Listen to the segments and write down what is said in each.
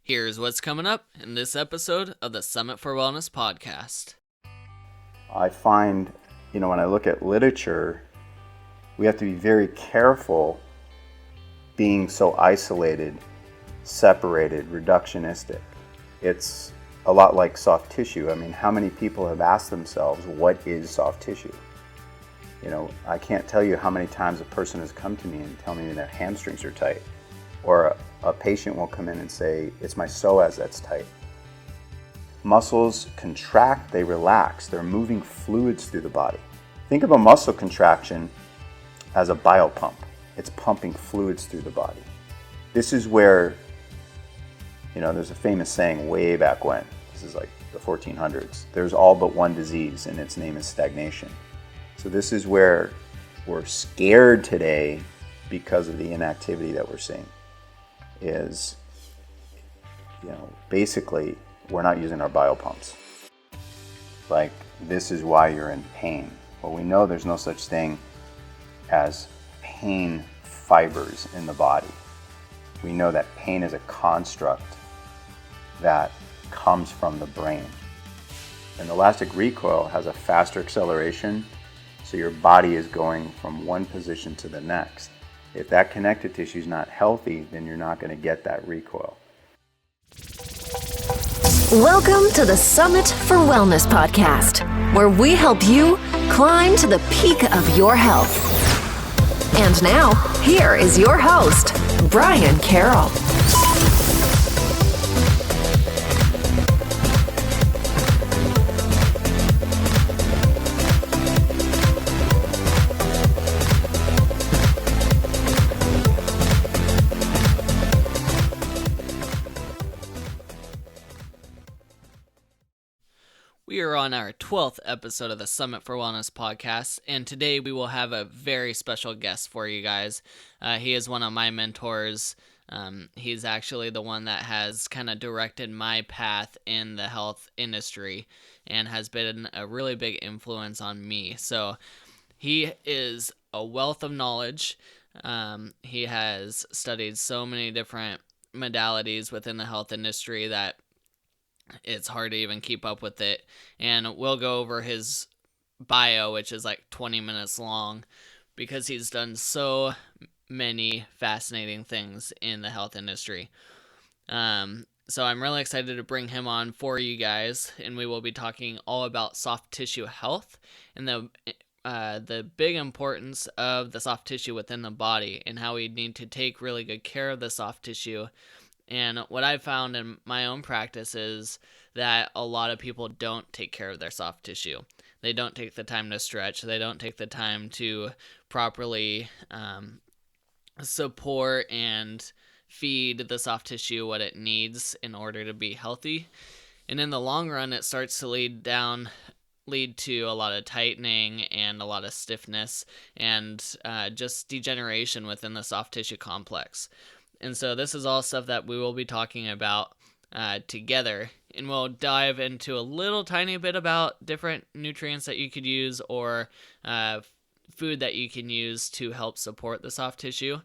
Here's what's coming up in this episode of the Summit for Wellness podcast. I find, when I look at literature, we have to be very careful being so isolated, separated, reductionistic. It's a lot like soft tissue. I mean, how many people have asked themselves, what is soft tissue? I can't tell you how many times a person has come to me and tell me their hamstrings are tight. Or a patient will come in and say, it's my psoas that's tight. Muscles contract, they relax. They're moving fluids through the body. Think of a muscle contraction as a biopump. It's pumping fluids through the body. This is where, there's a famous saying way back when. This is like the 1400s. There's all but one disease, and its name is stagnation. So this is where we're scared today because of the inactivity that we're seeing. Is, basically, we're not using our biopumps. Like, this is why you're in pain. Well, we know there's no such thing as pain fibers in the body. We know that pain is a construct that comes from the brain. An elastic recoil has a faster acceleration, so your body is going from one position to the next. If that connective tissue is not healthy, then you're not going to get that recoil. Welcome to the Summit for Wellness podcast, where we help you climb to the peak of your health. And now, here is your host, Brian Carroll. We are on our 12th episode of the Summit for Wellness podcast, and today we will have a very special guest for you guys. He is one of my mentors. He's actually the one that has kind of directed my path in the health industry and has been a really big influence on me. So he is a wealth of knowledge. He has studied so many different modalities within the health industry that it's hard to even keep up with it. And we'll go over his bio, which is like 20 minutes long, because he's done so many fascinating things in the health industry. So I'm really excited to bring him on for you guys, and we will be talking all about soft tissue health and the big importance of the soft tissue within the body and how we need to take really good care of the soft tissue. And what I've found in my own practice is that a lot of people don't take care of their soft tissue. They don't take the time to stretch. They don't take the time to properly support and feed the soft tissue what it needs in order to be healthy. And in the long run, it starts to lead to a lot of tightening and a lot of stiffness and just degeneration within the soft tissue complex. And so this is all stuff that we will be talking about together, and we'll dive into a little tiny bit about different nutrients that you could use or food that you can use to help support the soft tissue.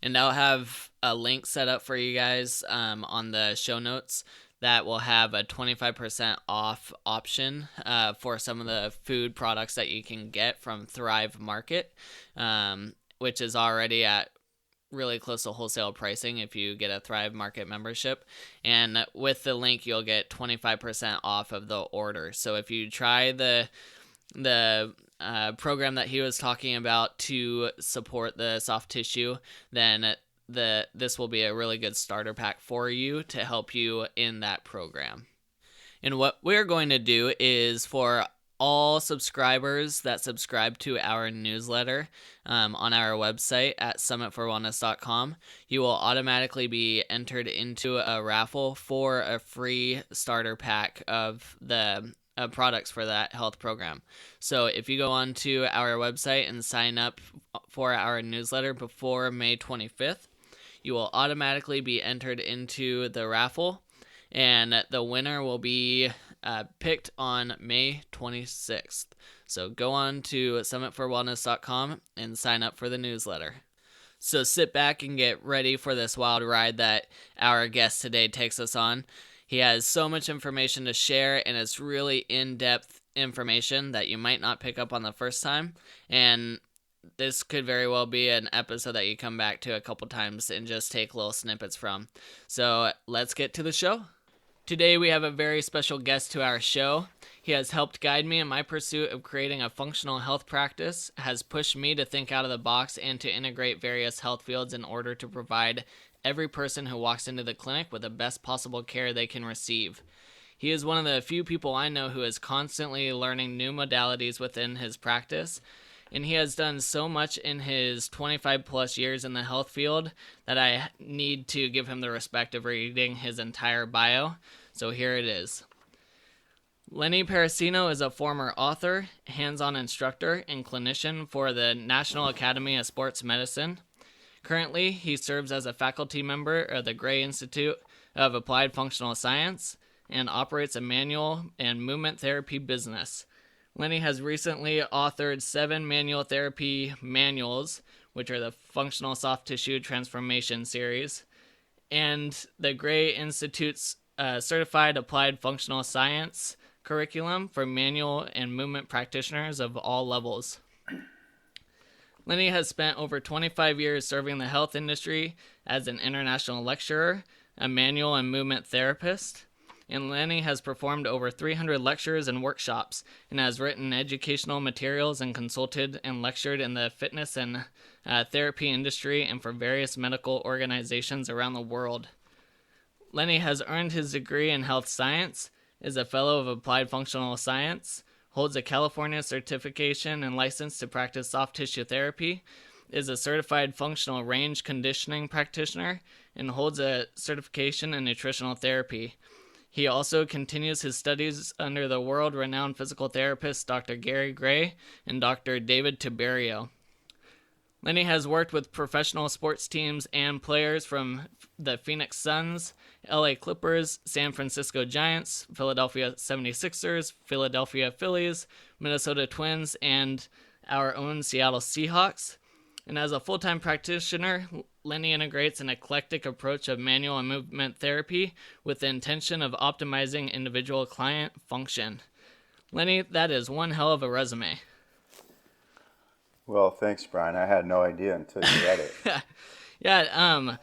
And I'll have a link set up for you guys on the show notes that will have a 25% off option for some of the food products that you can get from Thrive Market, which is already at really close to wholesale pricing if you get a Thrive Market membership. And with the link, you'll get 25% off of the order. So if you try the program that he was talking about to support the soft tissue, then this will be a really good starter pack for you to help you in that program. And what we're going to do is, for all subscribers that subscribe to our newsletter on our website at summitforwellness.com, you will automatically be entered into a raffle for a free starter pack of the products for that health program. So if you go onto our website and sign up for our newsletter before May 25th, you will automatically be entered into the raffle, and the winner will be picked on May 26th. So go on to summitforwellness.com and sign up for the newsletter. So sit back and get ready for this wild ride that our guest today takes us on. He has so much information to share, and it's really in-depth information that you might not pick up on the first time. And this could very well be an episode that you come back to a couple times and just take little snippets from. So let's get to the show. Today we have a very special guest to our show. He has helped guide me in my pursuit of creating a functional health practice, has pushed me to think out of the box and to integrate various health fields in order to provide every person who walks into the clinic with the best possible care they can receive. He is one of the few people I know who is constantly learning new modalities within his practice, and he has done so much in his 25 plus years in the health field that I need to give him the respect of reading his entire bio. So here it is. Lenny Parracino is a former author, hands-on instructor, and clinician for the National Academy of Sports Medicine. Currently, he serves as a faculty member of the Gray Institute of Applied Functional Science and operates a manual and movement therapy business. Lenny has recently authored 7 manual therapy manuals, which are the Functional Soft Tissue Transformation series, and the Gray Institute's Certified Applied Functional Science curriculum for manual and movement practitioners of all levels. Lenny has spent over 25 years serving the health industry as an international lecturer, a manual and movement therapist, and Lenny has performed over 300 lectures and workshops and has written educational materials and consulted and lectured in the fitness and therapy industry and for various medical organizations around the world. Lenny has earned his degree in health science, is a fellow of Applied Functional Science, holds a California certification and license to practice soft tissue therapy, is a certified functional range conditioning practitioner, and holds a certification in nutritional therapy. He also continues his studies under the world-renowned physical therapists Dr. Gary Gray and Dr. David Tiberio. Lenny has worked with professional sports teams and players from the Phoenix Suns, LA Clippers, San Francisco Giants, Philadelphia 76ers, Philadelphia Phillies, Minnesota Twins, and our own Seattle Seahawks. And as a full-time practitioner, Lenny integrates an eclectic approach of manual and movement therapy with the intention of optimizing individual client function. Lenny, that is one hell of a resume. Well, thanks, Brian. I had no idea until you read it. Yeah,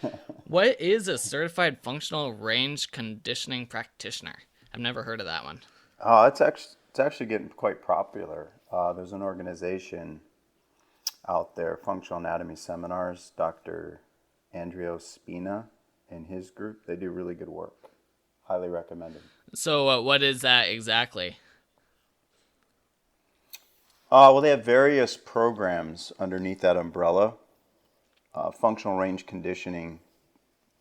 what is a certified functional range conditioning practitioner? I've never heard of that one. Oh, it's actually getting quite popular. There's an organization out there, Functional Anatomy Seminars, Dr. Andrea Spina and his group. They do really good work. Highly recommended. So what is that exactly? Well, they have various programs underneath that umbrella. Functional range conditioning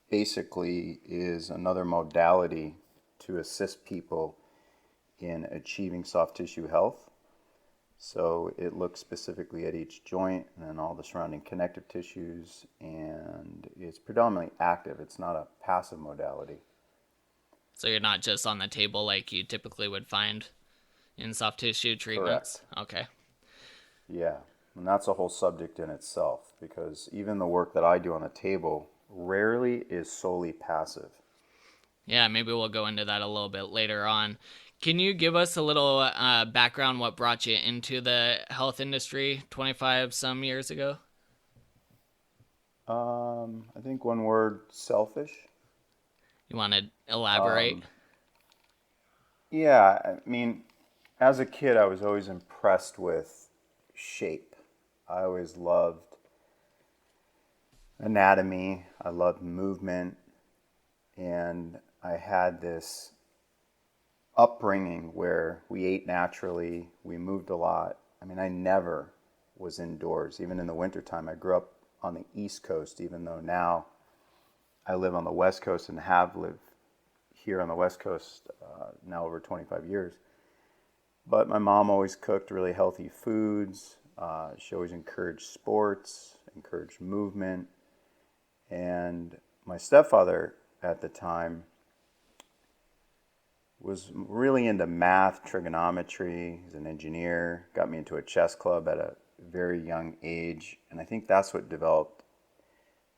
basically is another modality to assist people in achieving soft tissue health. So it looks specifically at each joint and then all the surrounding connective tissues, and it's predominantly active. It's not a passive modality. So you're not just on the table like you typically would find in soft tissue treatments? Correct. Okay. Yeah, and that's a whole subject in itself, because even the work that I do on the table rarely is solely passive. Yeah, maybe we'll go into that a little bit later on. Can you give us a little background what brought you into the health industry 25 some years ago? I think one word, selfish. You want to elaborate? Yeah, I mean, as a kid, I was always impressed with shape. I always loved anatomy. I loved movement. And I had this upbringing where we ate naturally, we moved a lot. I mean, I never was indoors, even in the wintertime. I grew up on the East Coast, even though now I live on the West Coast and have lived here on the West Coast now over 25 years. But my mom always cooked really healthy foods. She always encouraged sports, encouraged movement. And my stepfather at the time was really into math, trigonometry. He's an engineer, got me into a chess club at a very young age. And I think that's what developed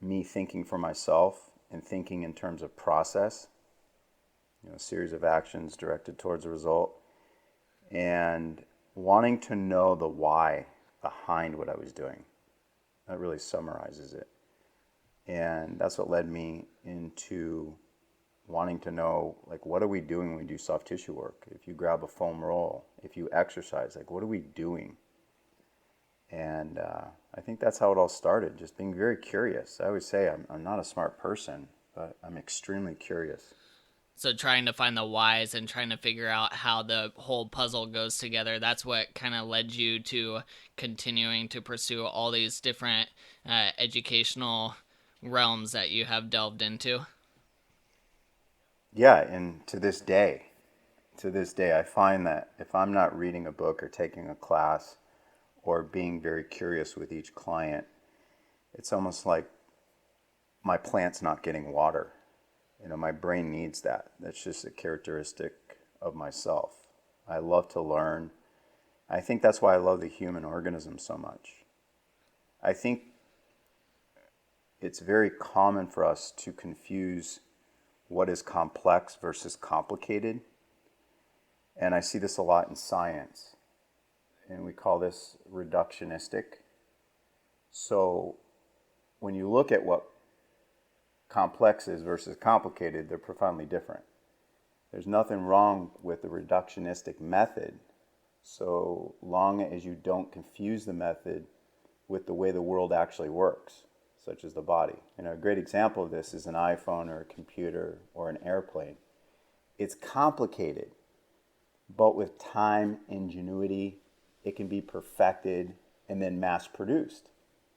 me thinking for myself and thinking in terms of process, a series of actions directed towards a result, and wanting to know the why behind what I was doing. That really summarizes it. And that's what led me into wanting to know, like, what are we doing when we do soft tissue work? If you grab a foam roll, if you exercise, like, what are we doing? And I think that's how it all started, just being very curious. I always say I'm not a smart person, but I'm extremely curious. So trying to find the whys and trying to figure out how the whole puzzle goes together, that's what kind of led you to continuing to pursue all these different educational realms that you have delved into. Yeah, and to this day, I find that if I'm not reading a book or taking a class or being very curious with each client, it's almost like my plant's not getting water. My brain needs that. That's just a characteristic of myself. I love to learn. I think that's why I love the human organism so much. I think it's very common for us to confuse what is complex versus complicated. And I see this a lot in science. And we call this reductionistic. So when you look at what complex is versus complicated, they're profoundly different. There's nothing wrong with the reductionistic method, so long as you don't confuse the method with the way the world actually works, such as the body. A great example of this is an iPhone or a computer or an airplane. It's complicated, but with time, ingenuity, it can be perfected and then mass produced.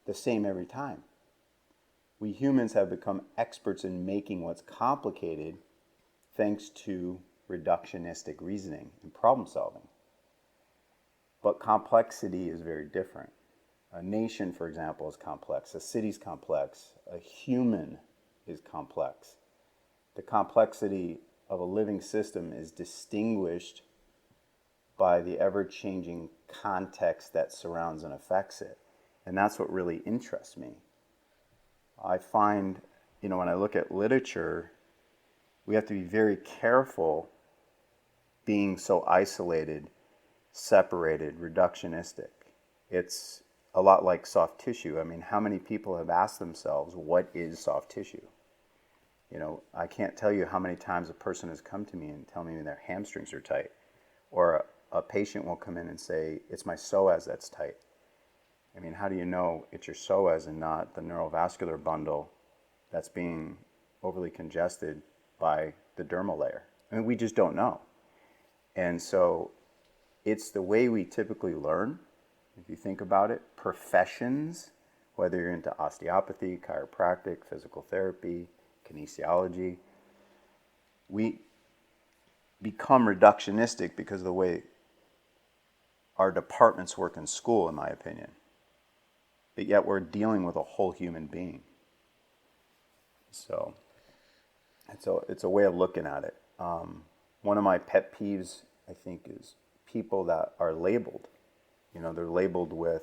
The same every time. We humans have become experts in making what's complicated thanks to reductionistic reasoning and problem solving. But complexity is very different. A nation, for example, is complex. A city's complex. A human is complex. The complexity of a living system is distinguished by the ever-changing context that surrounds and affects it. And that's what really interests me. I find, when I look at literature, we have to be very careful being so isolated, separated, reductionistic. It's a lot like soft tissue. How many people have asked themselves, what is soft tissue? I can't tell you how many times a person has come to me and tell me their hamstrings are tight. Or a patient will come in and say, it's my psoas that's tight. How do you know it's your psoas and not the neurovascular bundle that's being overly congested by the dermal layer? We just don't know. And so it's the way we typically learn. If you think about it, professions, whether you're into osteopathy, chiropractic, physical therapy, kinesiology, we become reductionistic because of the way our departments work in school, in my opinion. But yet we're dealing with a whole human being. So it's a way of looking at it. One of my pet peeves, I think, is people that are labeled. They're labeled with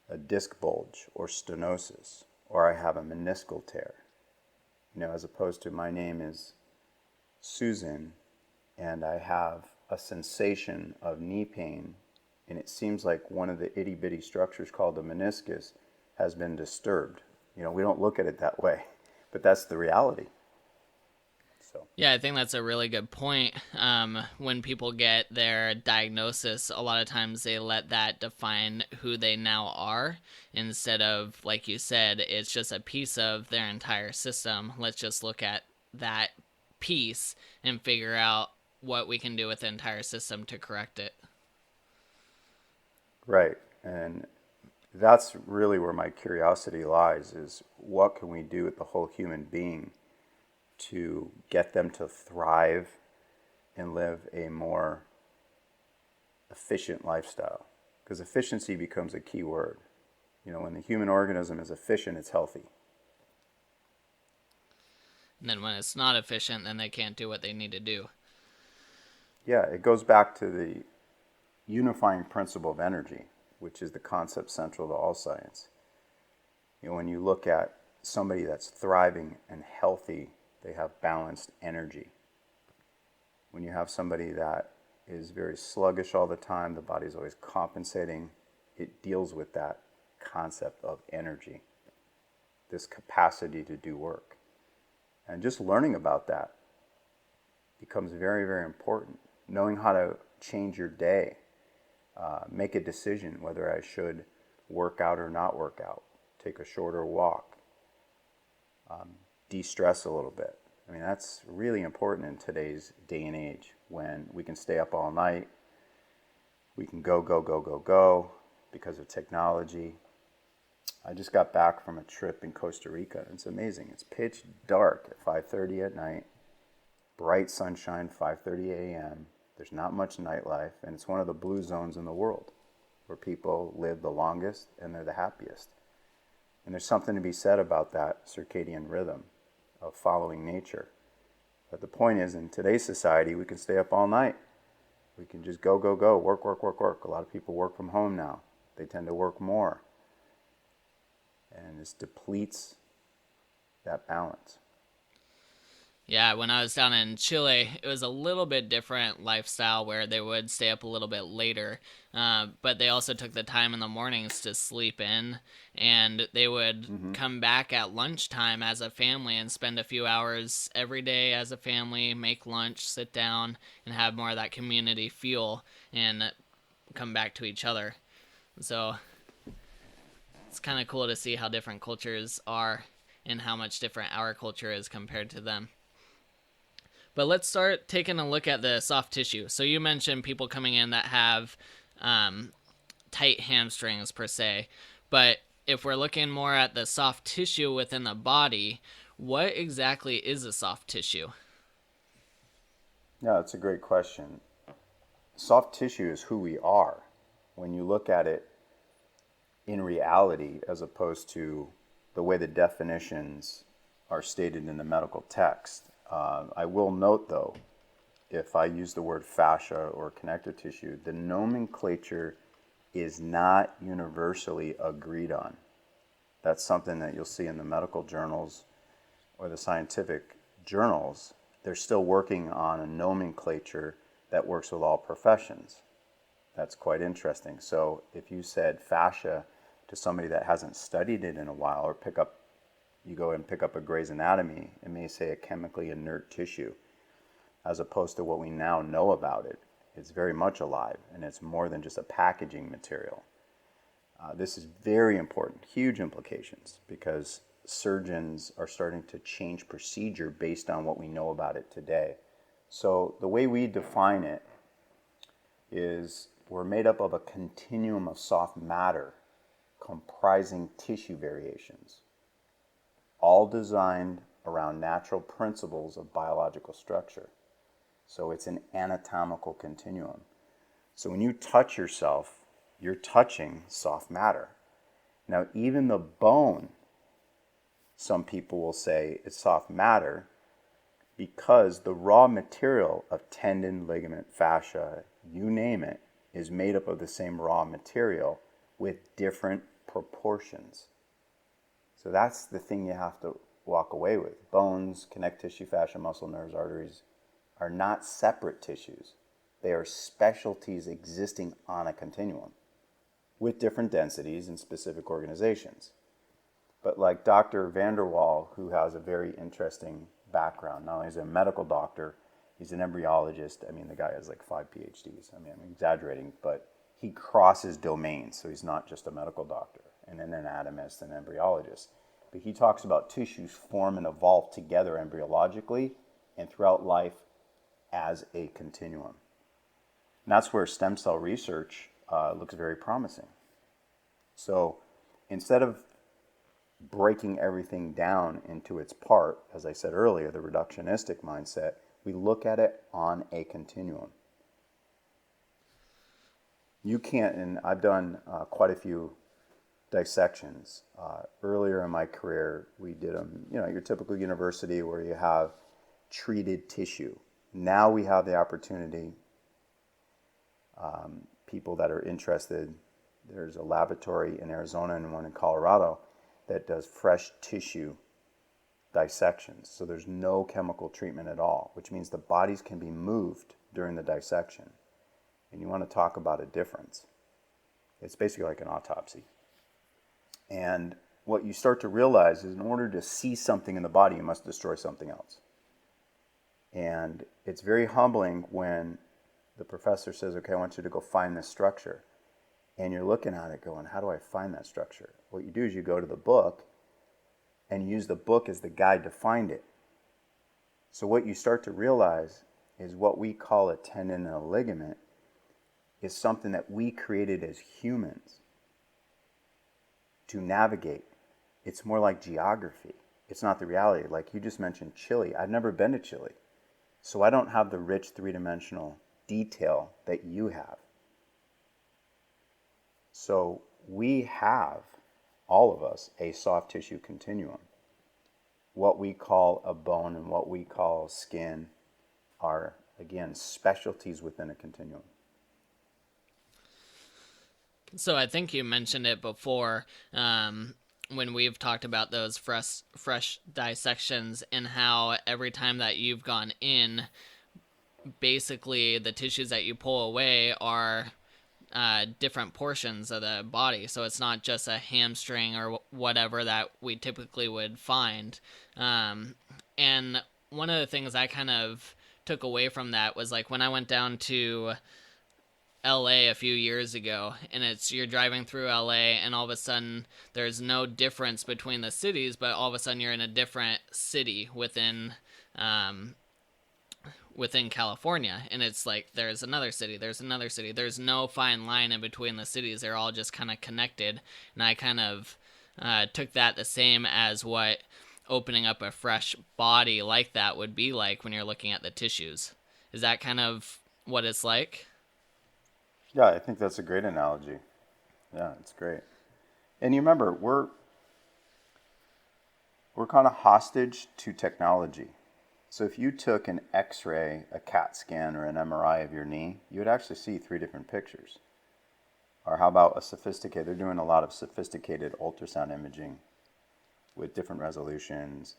a disc bulge or stenosis, or I have a meniscal tear. As opposed to my name is Susan, and I have a sensation of knee pain, and it seems like one of the itty-bitty structures called the meniscus has been disturbed. We don't look at it that way, but that's the reality. Yeah, I think that's a really good point. When people get their diagnosis, a lot of times they let that define who they now are instead of, like you said, it's just a piece of their entire system. Let's just look at that piece and figure out what we can do with the entire system to correct it. Right. And that's really where my curiosity lies, is what can we do with the whole human being to get them to thrive and live a more efficient lifestyle? Because efficiency becomes a key word. When the human organism is efficient, it's healthy. And then when it's not efficient, then they can't do what they need to do. Yeah, it goes back to the unifying principle of energy, which is the concept central to all science. When you look at somebody that's thriving and healthy, they have balanced energy. When you have somebody that is very sluggish all the time, the body's always compensating, it deals with that concept of energy, this capacity to do work. And just learning about that becomes very, very important. Knowing how to change your day, make a decision whether I should work out or not work out, take a shorter walk, de-stress a little bit. I mean, that's really important in today's day and age when we can stay up all night, we can go because of technology. I just got back from a trip in Costa Rica. It's amazing. It's pitch dark at 5:30 at night, bright sunshine, 5:30 a.m. There's not much nightlife, and it's one of the blue zones in the world where people live the longest and they're the happiest. And there's something to be said about that circadian rhythm of following nature. But the point is, in today's society, we can stay up all night. We can just go, work. A lot of people work from home now. They tend to work more. And this depletes that balance. Yeah, when I was down in Chile, it was a little bit different lifestyle where they would stay up a little bit later, but they also took the time in the mornings to sleep in, and they would come back at lunchtime as a family and spend a few hours every day as a family, make lunch, sit down, and have more of that community feel and come back to each other. So it's kind of cool to see how different cultures are and how much different our culture is compared to them. But let's start taking a look at the soft tissue. So you mentioned people coming in that have tight hamstrings per se. But if we're looking more at the soft tissue within the body, what exactly is a soft tissue? Yeah, that's a great question. Soft tissue is who we are. When you look at it in reality, as opposed to the way the definitions are stated in the medical text. I will note, though, if I use the word fascia or connective tissue, the nomenclature is not universally agreed on. That's something that you'll see in the medical journals or the scientific journals. They're still working on a nomenclature that works with all professions. That's quite interesting. So if you said fascia to somebody that hasn't studied it in a while, or you go and pick up a Gray's Anatomy, it may say a chemically inert tissue, as opposed to what we now know about it. It's very much alive, and it's more than just a packaging material. This is very important, huge implications, because surgeons are starting to change procedure based on what we know about it today. So the way we define it is we're made up of a continuum of soft matter comprising tissue variations, all designed around natural principles of biological structure. So it's an anatomical continuum. So when you touch yourself, you're touching soft matter. Now, even the bone, some people will say it's soft matter because the raw material of tendon, ligament, fascia, you name it, is made up of the same raw material with different proportions. So that's the thing you have to walk away with. Bones, connective tissue, fascia, muscle, nerves, arteries are not separate tissues. They are specialties existing on a continuum with different densities and specific organizations. But like Dr. Vanderwall, who has a very interesting background, not only is he a medical doctor, he's an embryologist. I mean, the guy has like 5 PhDs. I mean, I'm exaggerating, but he crosses domains, so he's not just a medical doctor and an anatomist and embryologist. But he talks about tissues form and evolve together embryologically and throughout life as a continuum. And that's where stem cell research looks very promising. So instead of breaking everything down into its part, as I said earlier, the reductionistic mindset, we look at it on a continuum. You can't, and I've done quite a few dissections. Earlier in my career, we did them, your typical university where you have treated tissue. Now we have the opportunity, people that are interested, there's a laboratory in Arizona and one in Colorado that does fresh tissue dissections. So there's no chemical treatment at all, which means the bodies can be moved during the dissection. And you want to talk about a difference. It's basically like an autopsy. And what you start to realize is in order to see something in the body, you must destroy something else. And it's very humbling when the professor says, okay, I want you to go find this structure. And you're looking at it going, how do I find that structure? What you do is you go to the book and use the book as the guide to find it. So what you start to realize is what we call a tendon and a ligament is something that we created as humans to navigate. It's more like geography. It's not the reality. Like you just mentioned Chile. I've never been to Chile. So I don't have the rich three-dimensional detail that you have. So we have, all of us, a soft tissue continuum. What we call a bone and what we call skin are, again, specialties within a continuum. So I think you mentioned it before when we've talked about those fresh dissections and how every time that you've gone in, basically the tissues that you pull away are different portions of the body. So it's not just a hamstring or whatever that we typically would find. And one of the things I kind of took away from that was like when I went down to LA a few years ago, and you're driving through LA and all of a sudden there's no difference between the cities, but all of a sudden you're in a different city within California, and it's like there's another city, there's no fine line in between the cities. They're all just kind of connected, and I kind of took that the same as what opening up a fresh body like that would be like when you're looking at the tissues. Is that kind of what it's like? Yeah, I think that's a great analogy. Yeah, it's great. And you remember, we're kind of hostage to technology. So if you took an X-ray, a CAT scan, or an MRI of your knee, you would actually see 3 different pictures. Or how about they're doing a lot of sophisticated ultrasound imaging with different resolutions,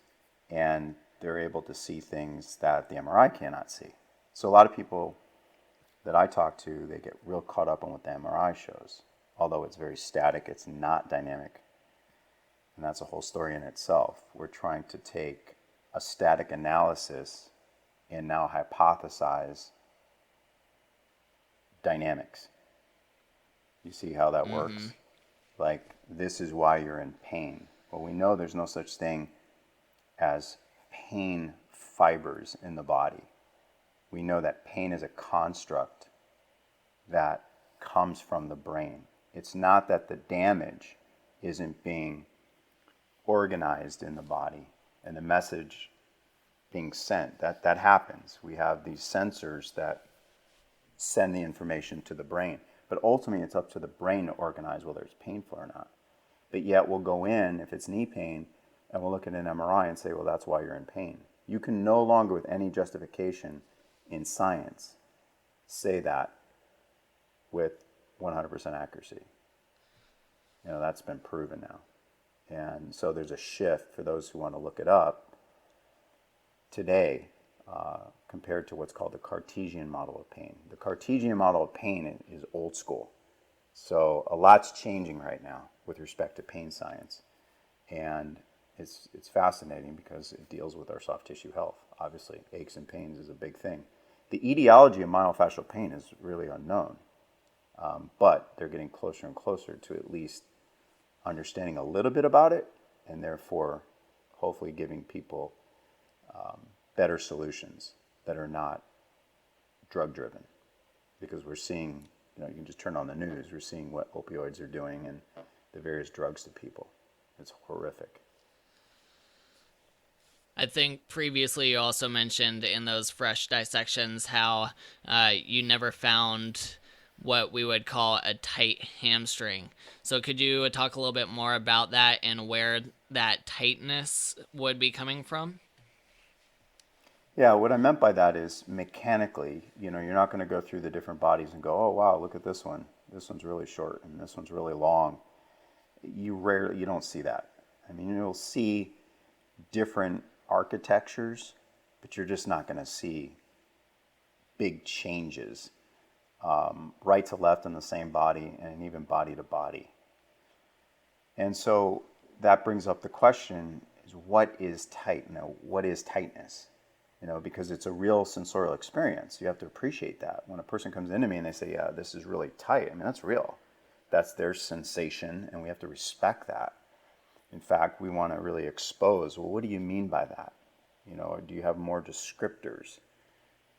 and they're able to see things that the MRI cannot see. So a lot of people that I talk to, they get real caught up on what the MRI shows. Although it's very static, it's not dynamic. And that's a whole story in itself. We're trying to take a static analysis and now hypothesize dynamics. You see how that works? Like, this is why you're in pain. Well, we know there's no such thing as pain fibers in the body. We know that pain is a construct that comes from the brain. It's not that the damage isn't being organized in the body and the message being sent. That happens. We have these sensors that send the information to the brain. But ultimately, it's up to the brain to organize whether it's painful or not. But yet we'll go in, if it's knee pain, and we'll look at an MRI and say, well, that's why you're in pain. You can no longer, with any justification in science, say that with 100% accuracy. You know, that's been proven now. And so there's a shift for those who want to look it up today compared to what's called the Cartesian model of pain. The Cartesian model of pain is old school. So a lot's changing right now with respect to pain science. And it's fascinating because it deals with our soft tissue health. Obviously, aches and pains is a big thing. The etiology of myofascial pain is really unknown, but they're getting closer and closer to at least understanding a little bit about it, and therefore hopefully giving people better solutions that are not drug-driven. Because we're seeing, you can just turn on the news, we're seeing what opioids are doing and the various drugs to people. It's horrific. I think previously you also mentioned in those fresh dissections how you never found what we would call a tight hamstring. So could you talk a little bit more about that and where that tightness would be coming from? Yeah, what I meant by that is mechanically, you're not going to go through the different bodies and go, oh, wow, look at this one. This one's really short and this one's really long. You don't see that. I mean, you'll see different architectures, but you're just not going to see big changes right to left in the same body and even body to body. And so that brings up the question is, what is tight? Now, what is tightness? Because it's a real sensorial experience. You have to appreciate that. When a person comes into me and they say, yeah, this is really tight, I mean, that's real. That's their sensation, and we have to respect that. In fact, we want to really expose, well, what do you mean by that? Or do you have more descriptors?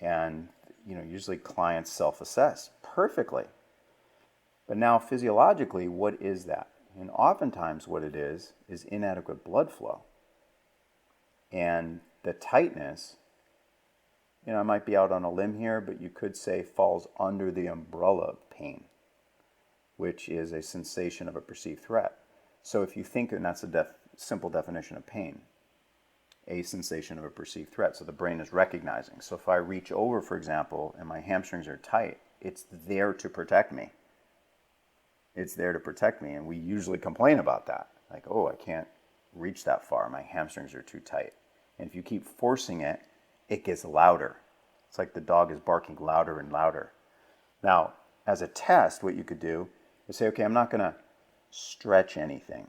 And, usually clients self-assess perfectly. But now physiologically, what is that? And oftentimes what it is inadequate blood flow. And the tightness, I might be out on a limb here, but you could say falls under the umbrella of pain, which is a sensation of a perceived threat. So if you think, and that's a simple definition of pain, a sensation of a perceived threat. So the brain is recognizing. So if I reach over, for example, and my hamstrings are tight, it's there to protect me. It's there to protect me. And we usually complain about that. Like, oh, I can't reach that far. My hamstrings are too tight. And if you keep forcing it, it gets louder. It's like the dog is barking louder and louder. Now, as a test, what you could do is say, okay, I'm not going to stretch anything.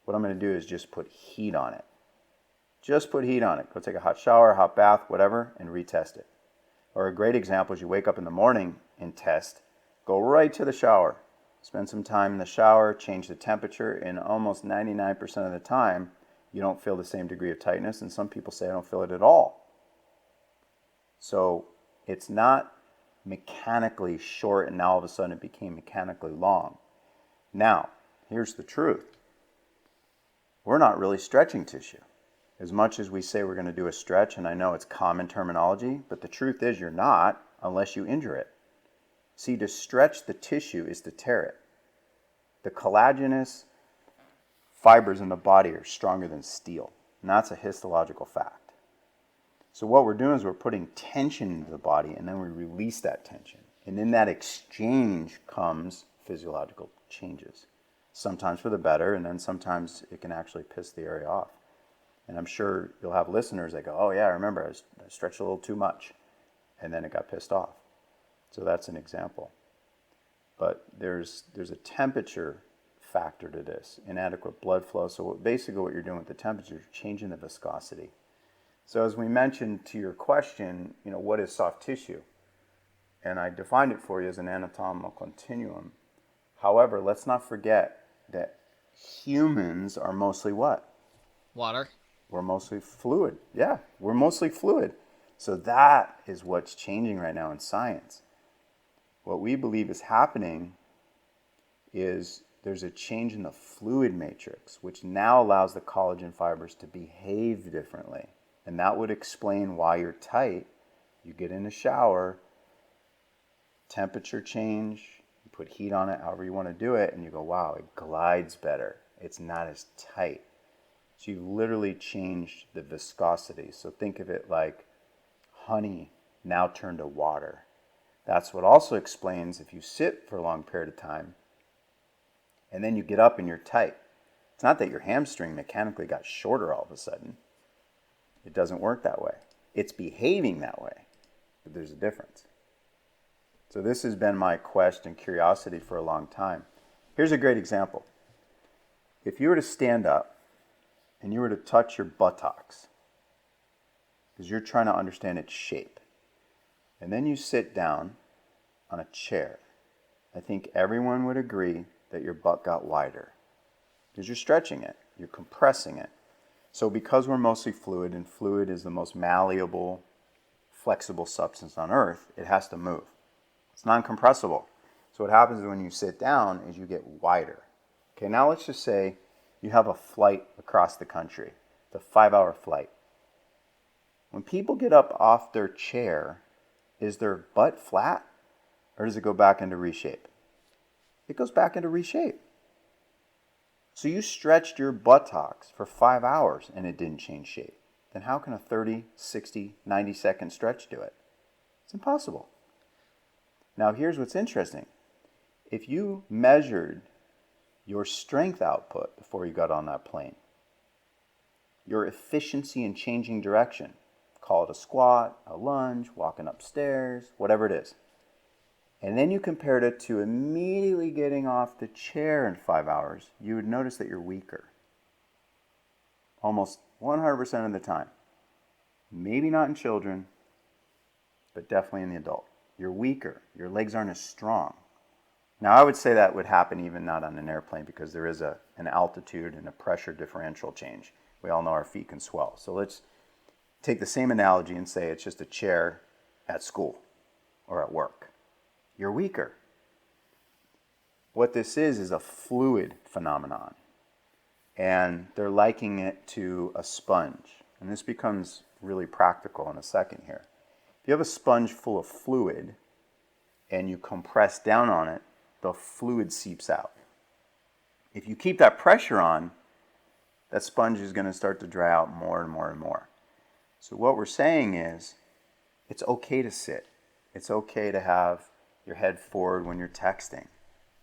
What I'm going to do is just put heat on it. Just put heat on it. Go take a hot shower, hot bath, whatever, and retest it. Or a great example is you wake up in the morning and test. Go right to the shower. Spend some time in the shower, change the temperature, and almost 99% of the time, you don't feel the same degree of tightness, and some people say I don't feel it at all. So it's not mechanically short, and now all of a sudden it became mechanically long. Now, here's the truth. We're not really stretching tissue. As much as we say we're going to do a stretch, and I know it's common terminology, but the truth is you're not unless you injure it. See, to stretch the tissue is to tear it. The collagenous fibers in the body are stronger than steel, and that's a histological fact. So what we're doing is we're putting tension into the body, and then we release that tension. And in that exchange comes physiological changes, sometimes for the better, and then sometimes it can actually piss the area off. And I'm sure you'll have listeners that go, oh yeah, I remember I stretched a little too much, and then it got pissed off. So that's an example. But there's a temperature factor to this, inadequate blood flow. So basically what you're doing with the temperature is changing the viscosity. So as we mentioned to your question, what is soft tissue? And I defined it for you as an anatomical continuum. However, let's not forget that humans are mostly what? Water. We're mostly fluid. Yeah, we're mostly fluid. So that is what's changing right now in science. What we believe is happening is there's a change in the fluid matrix, which now allows the collagen fibers to behave differently. And that would explain why you're tight. You get in the shower, temperature change, you put heat on it, however you want to do it, and you go, wow, it glides better. It's not as tight. So you've literally changed the viscosity. So think of it like honey now turned to water. That's what also explains if you sit for a long period of time and then you get up and you're tight. It's not that your hamstring mechanically got shorter all of a sudden. It doesn't work that way. It's behaving that way, but there's a difference. So this has been my quest and curiosity for a long time. Here's a great example. If you were to stand up and you were to touch your buttocks, because you're trying to understand its shape, and then you sit down on a chair, I think everyone would agree that your butt got wider because you're stretching it, you're compressing it. So because we're mostly fluid, and fluid is the most malleable, flexible substance on earth, it has to move. It's non-compressible. So what happens when you sit down is you get wider. Okay, now let's just say you have a flight across the country. It's a 5-hour flight. When people get up off their chair, is their butt flat or does it go back into reshape? It goes back into reshape. So you stretched your buttocks for 5 hours and it didn't change shape. Then how can a 30, 60, 90-second stretch do it? It's impossible. Now here's what's interesting. If you measured your strength output before you got on that plane, your efficiency in changing direction. Call it a squat, a lunge, walking upstairs, whatever it is. And then you compared it to immediately getting off the chair in 5 hours, you would notice that you're weaker. Almost 100% of the time. Maybe not in children, but definitely in the adult. You're weaker. Your legs aren't as strong. Now, I would say that would happen even not on an airplane because there is an altitude and a pressure differential change. We all know our feet can swell. So let's take the same analogy and say it's just a chair at school or at work. You're weaker. What this is a fluid phenomenon. And they're likening it to a sponge. And this becomes really practical in a second here. If you have a sponge full of fluid and you compress down on it, the fluid seeps out. If you keep that pressure on, that sponge is going to start to dry out more and more and more. So what we're saying is, it's okay to sit. It's okay to have your head forward when you're texting.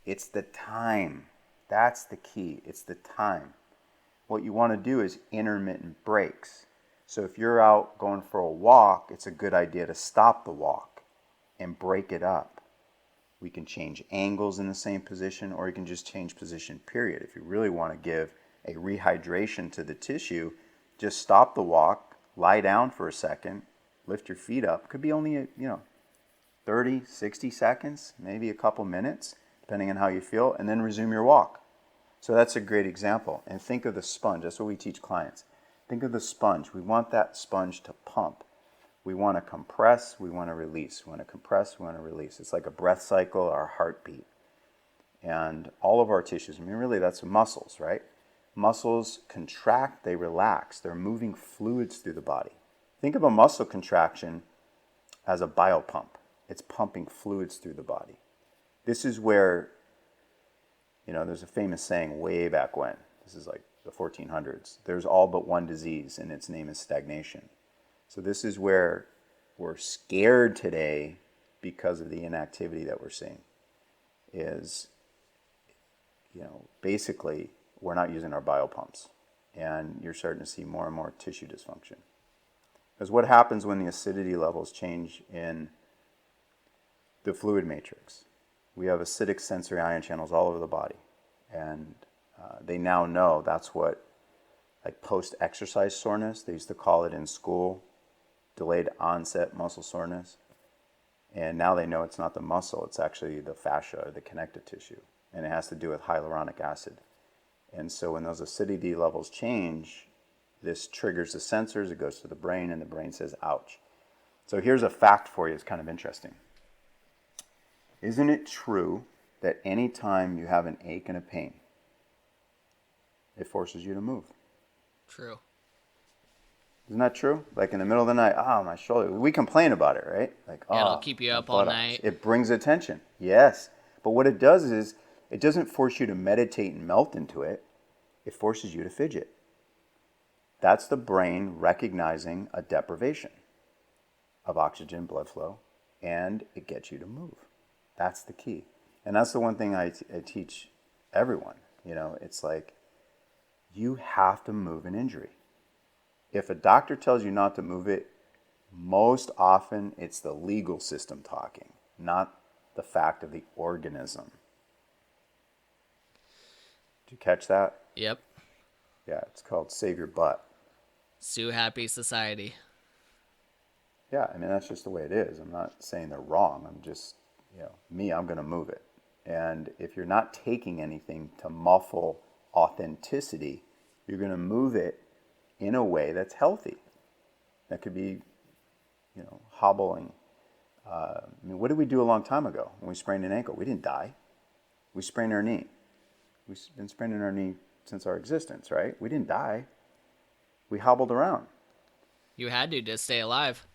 It's the time. That's the key. It's the time. What you want to do is intermittent breaks. So if you're out going for a walk, it's a good idea to stop the walk and break it up. We can change angles in the same position, or you can just change position, period. If you really want to give a rehydration to the tissue, just stop the walk, lie down for a second, lift your feet up. Could be only 30, 60 seconds, maybe a couple minutes, depending on how you feel, and then resume your walk. So that's a great example. And think of the sponge. That's what we teach clients. Think of the sponge. We want that sponge to pump. We want to compress, we want to release. We want to compress, we want to release. It's like a breath cycle, our heartbeat. And all of our tissues, really that's muscles, right? Muscles contract, they relax. They're moving fluids through the body. Think of a muscle contraction as a biopump. It's pumping fluids through the body. This is where, there's a famous saying way back when. This is like the 1400s. There's all but one disease, and its name is stagnation. So this is where we're scared today because of the inactivity that we're seeing. Is, basically we're not using our biopumps, and you're starting to see more and more tissue dysfunction. Because what happens when the acidity levels change in the fluid matrix? We have acidic sensory ion channels all over the body, and they now know that's what, like post-exercise soreness, they used to call it in school, delayed onset muscle soreness. And now they know it's not the muscle, it's actually the fascia or the connective tissue. And it has to do with hyaluronic acid. And so when those acidity levels change, this triggers the sensors, it goes to the brain, and the brain says, ouch. So here's a fact for you, it's kind of interesting. Isn't it true that anytime you have an ache and a pain, it forces you to move? True. Isn't that true? Like in the middle of the night, my shoulder. We complain about it, right? Like, it'll keep you up all night. It brings attention. Yes. But what it does is, it doesn't force you to meditate and melt into it. It forces you to fidget. That's the brain recognizing a deprivation of oxygen, blood flow, and it gets you to move. That's the key. And that's the one thing I teach everyone. It's like, you have to move an injury. If a doctor tells you not to move it, most often it's the legal system talking, not the fact of the organism. Did you catch that? Yep. Yeah, it's called Save Your Butt. Sue Happy Society. Yeah, that's just the way it is. I'm not saying they're wrong. I'm just, I'm going to move it. And if you're not taking anything to muffle authenticity, you're going to move it in a way that's healthy. That could be, hobbling. What did we do a long time ago when we sprained an ankle? We didn't die. We sprained our knee. We've been spraining our knee since our existence, right? We didn't die. We hobbled around. You had to stay alive.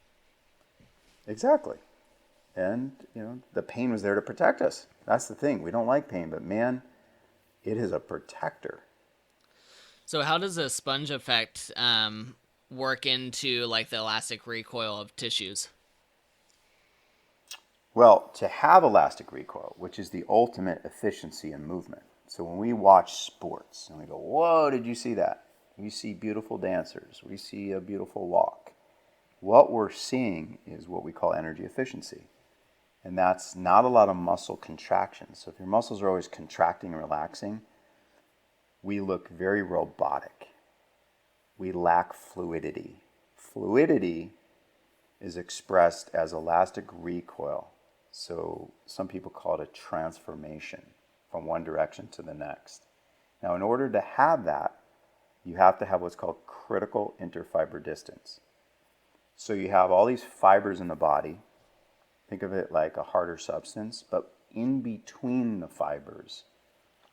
Exactly. And, the pain was there to protect us. That's the thing. We don't like pain, but man, it is a protector. So how does the sponge effect work into like the elastic recoil of tissues? Well, to have elastic recoil, which is the ultimate efficiency in movement. So when we watch sports and we go, whoa, did you see that? We see beautiful dancers. We see a beautiful walk. What we're seeing is what we call energy efficiency. And that's not a lot of muscle contraction. So if your muscles are always contracting and relaxing, we look very robotic. We lack fluidity. Fluidity is expressed as elastic recoil. So some people call it a transformation from one direction to the next. Now, in order to have that, you have to have what's called critical interfiber distance. So you have all these fibers in the body. Think of it like a harder substance, but in between the fibers,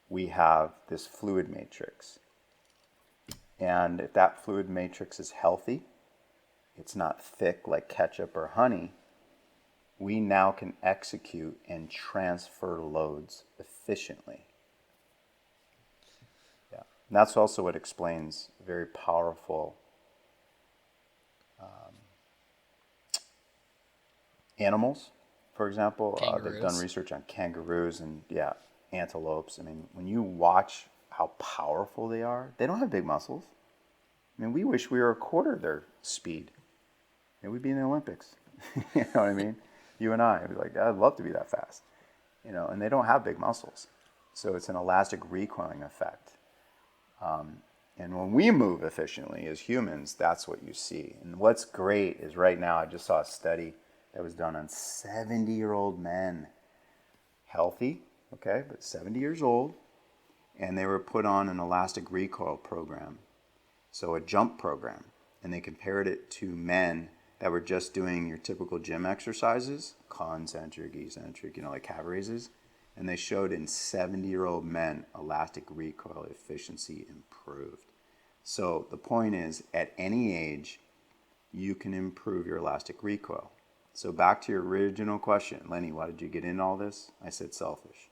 we have this fluid matrix. And if that fluid matrix is healthy, it's not thick like ketchup or honey, we now can execute and transfer loads efficiently. Yeah. And that's also what explains very powerful animals. For example, they've done research on kangaroos and antelopes. I mean, when you watch how powerful they are, they don't have big muscles. I mean, we wish we were a quarter of their speed. And we'd be in the Olympics. You know what I mean? You and I would be like, I'd love to be that fast. You know, and they don't have big muscles. So it's an elastic recoiling effect. And when we move efficiently as humans, that's what you see. And what's great is right now, I just saw a study that was done on 70-year-old men. Healthy, okay, but 70 years old. And they were put on an elastic recoil program. So a jump program. And they compared it to men that were just doing your typical gym exercises, concentric, eccentric, like calf raises. And they showed in 70-year-old men, elastic recoil efficiency improved. So the point is, at any age, you can improve your elastic recoil. So back to your original question, Lenny, why did you get into all this? I said selfish.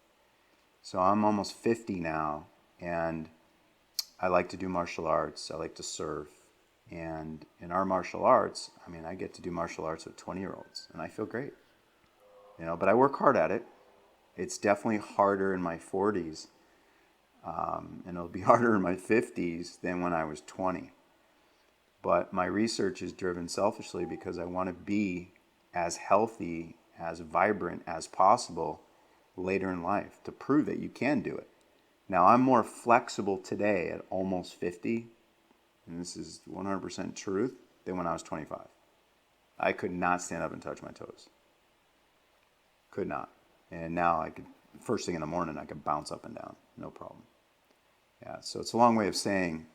So I'm almost 50 now, and I like to do martial arts. I like to surf. And in our martial arts, I mean, I get to do martial arts with 20-year-olds, and I feel great. But I work hard at it. It's definitely harder in my 40s, and it'll be harder in my 50s than when I was 20. But my research is driven selfishly because I want to be as healthy, as vibrant as possible later in life to prove that you can do it. Now, I'm more flexible today at almost 50, and this is 100% truth, than when I was 25. I could not stand up and touch my toes. Could not. And now I could, first thing in the morning, I could bounce up and down, no problem. Yeah, so it's a long way of saying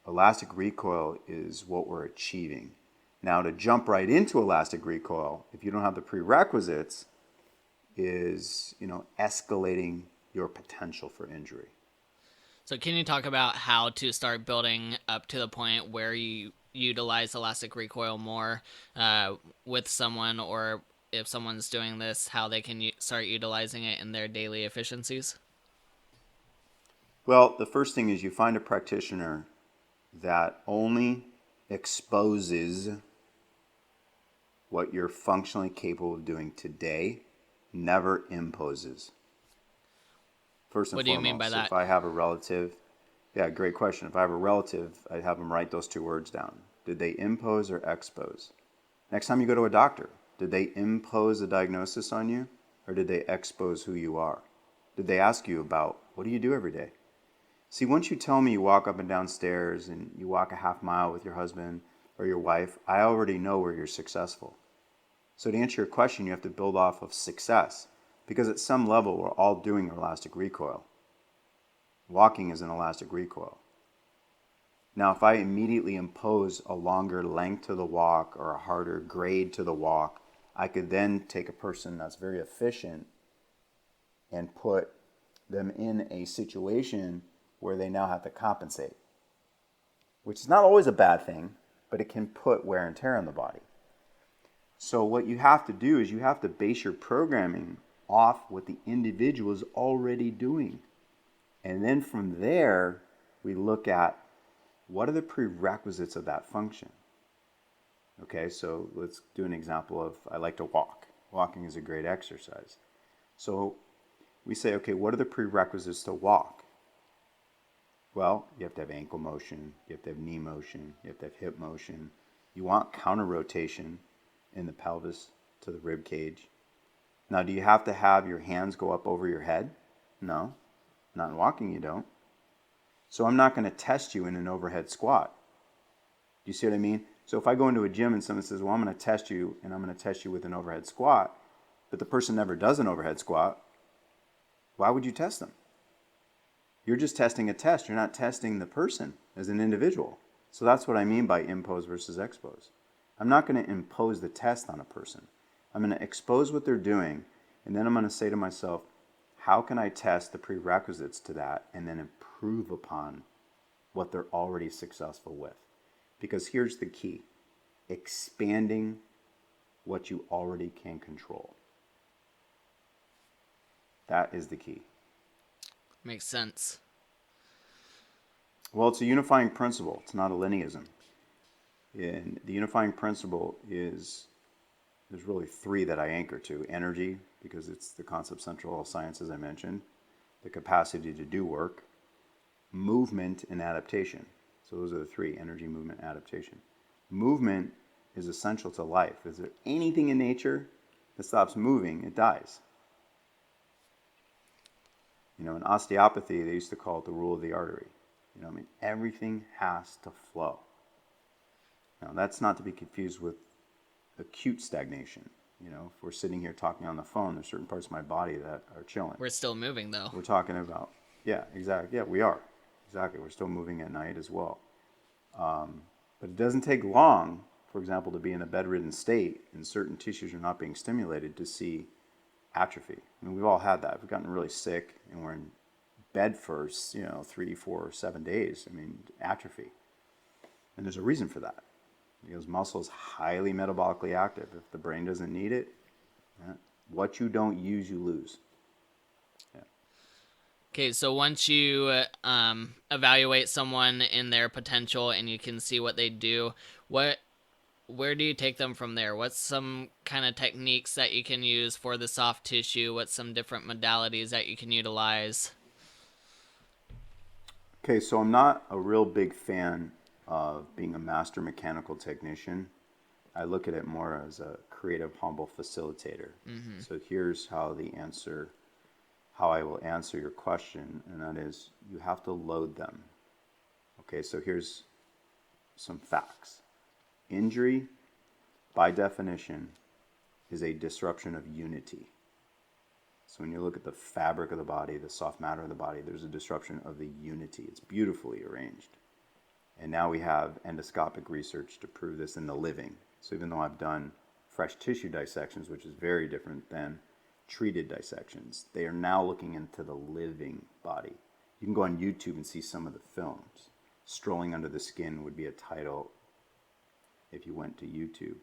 elastic recoil is what we're achieving. Now, to jump right into elastic recoil, if you don't have the prerequisites, is, escalating your potential for injury. So can you talk about how to start building up to the point where you utilize elastic recoil more with someone, or if someone's doing this, how they can start utilizing it in their daily efficiencies? Well, the first thing is you find a practitioner that only exposes what you're functionally capable of doing today, never imposes. First and foremost. What do you mean by that? If I have a relative, great question. If I have a relative, I'd have them write those two words down. Did they impose or expose? Next time you go to a doctor, did they impose a diagnosis on you, or did they expose who you are? Did they ask you about, what do you do every day? See, once you tell me you walk up and down stairs and you walk a half mile with your husband or your wife, I already know where you're successful. So to answer your question, you have to build off of success, because at some level, we're all doing elastic recoil. Walking is an elastic recoil. Now, if I immediately impose a longer length to the walk or a harder grade to the walk, I could then take a person that's very efficient and put them in a situation where they now have to compensate, which is not always a bad thing, but it can put wear and tear on the body. So what you have to do is you have to base your programming off what the individual is already doing. And then from there, we look at what are the prerequisites of that function. Okay, so let's do an example of, I like to walk. Walking is a great exercise. So we say, okay, what are the prerequisites to walk? Well, you have to have ankle motion, you have to have knee motion, you have to have hip motion. You want counter rotation in the pelvis to the rib cage. Now, do you have to have your hands go up over your head? No, not in walking you don't. So I'm not going to test you in an overhead squat. Do you see what I mean? So if I go into a gym and someone says, well, I'm going to test you and I'm going to test you with an overhead squat, but the person never does an overhead squat, why would you test them? You're just testing a test. You're not testing the person as an individual. So that's what I mean by impose versus expose. I'm not going to impose the test on a person. I'm going to expose what they're doing, and then I'm going to say to myself, how can I test the prerequisites to that and then improve upon what they're already successful with? Because here's the key: expanding what you already can control. That is the key. Makes sense. Well, it's a unifying principle. It's not a lineism. And the unifying principle is, there's really three that I anchor to. Energy, because it's the concept central to all science, as I mentioned. The capacity to do work. Movement and adaptation. So those are the three: energy, movement, adaptation. Movement is essential to life. Is there anything in nature that stops moving, it dies. You know, in osteopathy, they used to call it the rule of the artery. You know, I mean, everything has to flow. Now, that's not to be confused with acute stagnation. You know, if we're sitting here talking on the phone, there's certain parts of my body that are chilling. We're still moving, though. We're talking about, yeah, exactly. Yeah, we are. Exactly. We're still moving at night as well. But it doesn't take long, for example, to be in a bedridden state and certain tissues are not being stimulated to see atrophy. I mean, we've all had that. We've gotten really sick and we're in bed for, 3, 4, 7 days. I mean, atrophy. And there's a reason for that. Because muscle is highly metabolically active. If the brain doesn't need it, what you don't use, you lose. Yeah. Okay, so once you evaluate someone in their potential and you can see what they do, where do you take them from there? What's some kind of techniques that you can use for the soft tissue? What's some different modalities that you can utilize? Okay, so I'm not a real big fan of being a master mechanical technician. I look at it more as a creative, humble facilitator. Mm-hmm. So here's how I will answer your question, and that is, you have to load them. Okay, so here's some facts. Injury, by definition, is a disruption of unity. So when you look at the fabric of the body, the soft matter of the body, there's a disruption of the unity. It's beautifully arranged. And now we have endoscopic research to prove this in the living. So even though I've done fresh tissue dissections, which is very different than treated dissections, they are now looking into the living body. You can go on YouTube and see some of the films. Strolling Under the Skin would be a title if you went to YouTube.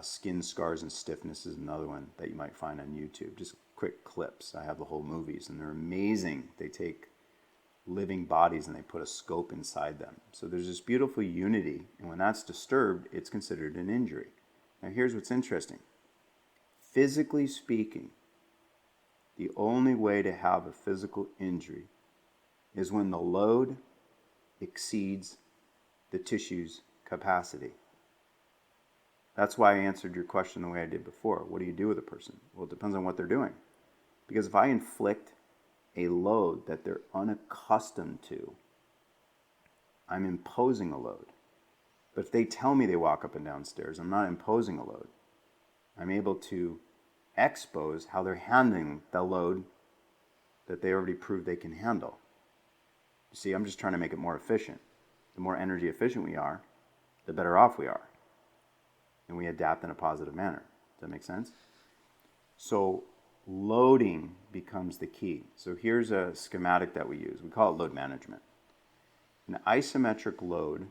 Skin Scars and Stiffness is another one that you might find on YouTube. Just quick clips. I have the whole movies, and they're amazing. They take living bodies and they put a scope inside them. So there's this beautiful unity, and when that's disturbed, it's considered an injury. Now here's what's interesting. Physically speaking, the only way to have a physical injury is when the load exceeds the tissue's capacity. That's why I answered your question the way I did before. What do you do with a person? Well, it depends on what they're doing. Because if I inflict a load that they're unaccustomed to, I'm imposing a load. But if they tell me they walk up and down stairs, I'm not imposing a load. I'm able to expose how they're handling the load that they already proved they can handle. You see, I'm just trying to make it more efficient. The more energy efficient we are, the better off we are. And we adapt in a positive manner. Does that make sense? So loading becomes the key. So here's a schematic that we use. We call it load management. An isometric load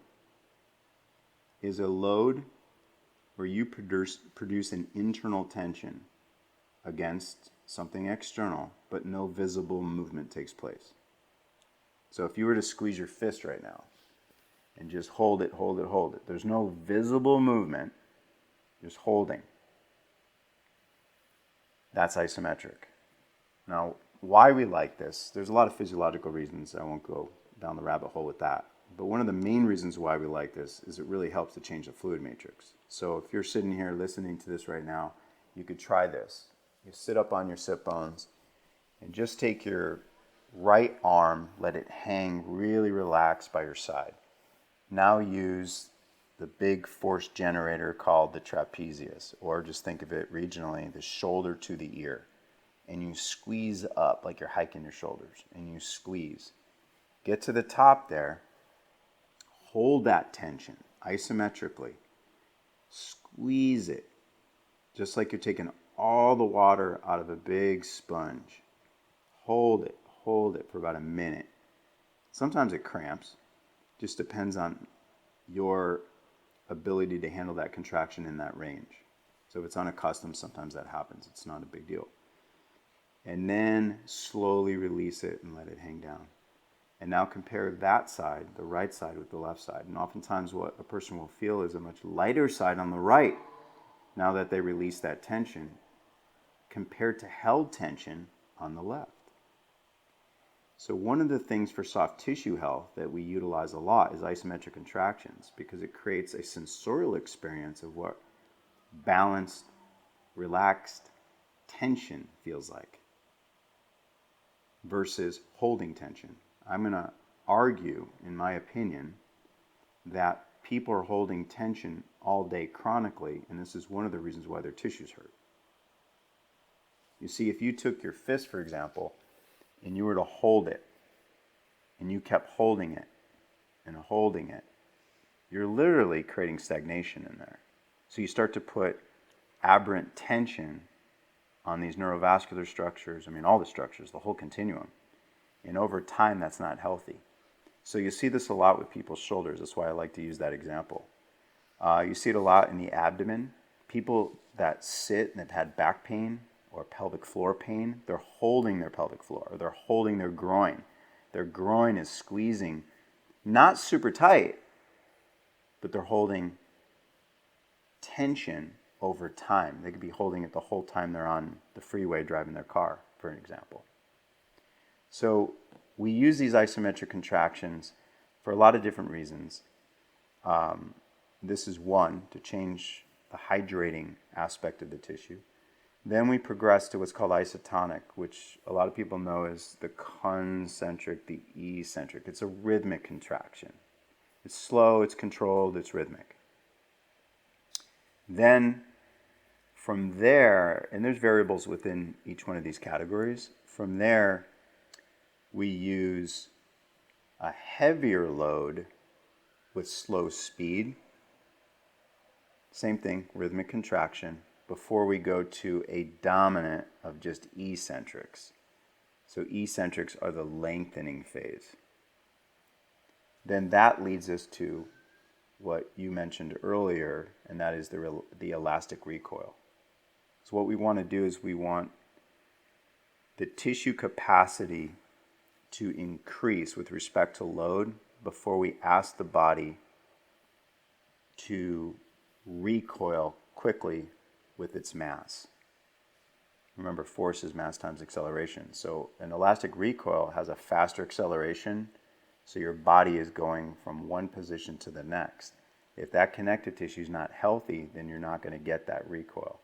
is a load where you produce an internal tension against something external, but no visible movement takes place. So if you were to squeeze your fist right now and just hold it, there's no visible movement, just holding. That's isometric. Now, why we like this, there's a lot of physiological reasons. I won't go down the rabbit hole with that. But one of the main reasons why we like this is it really helps to change the fluid matrix. So if you're sitting here listening to this right now, you could try this. You sit up on your sit bones and just take your right arm, let it hang really relaxed by your side. Now use the big force generator called the trapezius, or just think of it regionally, the shoulder to the ear. And you squeeze up like you're hiking your shoulders, and you squeeze. Get to the top there, hold that tension isometrically, squeeze it, just like you're taking all the water out of a big sponge. Hold it for about a minute. Sometimes it cramps, just depends on your ability to handle that contraction in that range. So if it's unaccustomed, sometimes that happens. It's not a big deal. And then slowly release it and let it hang down. And now compare that side, the right side, with the left side. And oftentimes what a person will feel is a much lighter side on the right now that they release that tension compared to held tension on the left. So one of the things for soft tissue health that we utilize a lot is isometric contractions, because it creates a sensorial experience of what balanced, relaxed tension feels like versus holding tension. I'm going to argue, in my opinion, that people are holding tension all day chronically, and this is one of the reasons why their tissues hurt. You see, if you took your fist, for example, and you were to hold it, and you kept holding it and holding it, you're literally creating stagnation in there. So you start to put aberrant tension on these neurovascular structures, all the structures, the whole continuum. And over time, that's not healthy. So you see this a lot with people's shoulders. That's why I like to use that example. You see it a lot in the abdomen. People that sit and have had back pain or pelvic floor pain, they're holding their pelvic floor, or they're holding their groin. Their groin is squeezing, not super tight, but they're holding tension over time. They could be holding it the whole time they're on the freeway driving their car, for an example. So we use these isometric contractions for a lot of different reasons. This is one, to change the hydrating aspect of the tissue. Then we progress to what's called isotonic, which a lot of people know as the concentric, the eccentric. It's a rhythmic contraction. It's slow, it's controlled, it's rhythmic. Then from there, and there's variables within each one of these categories, from there we use a heavier load with slow speed. Same thing, rhythmic contraction, before we go to a dominant of just eccentrics. So eccentrics are the lengthening phase. Then that leads us to what you mentioned earlier, and that is the elastic recoil. So what we want to do is we want the tissue capacity to increase with respect to load before we ask the body to recoil quickly with its mass. Remember, force is mass times acceleration. So an elastic recoil has a faster acceleration, so your body is going from one position to the next. If that connective tissue is not healthy, then you're not going to get that recoil.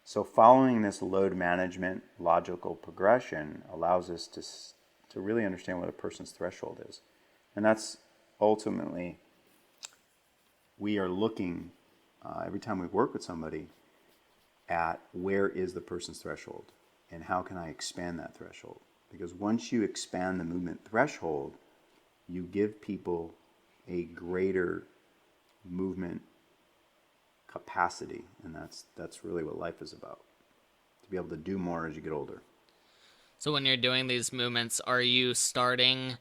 So following this load management logical progression allows us to really understand what a person's threshold is. And that's ultimately, we are looking, every time we work with somebody, at where is the person's threshold and how can I expand that threshold. Because once you expand the movement threshold, you give people a greater movement capacity, and that's really what life is about, to be able to do more as you get older. So when you're doing these movements, are you starting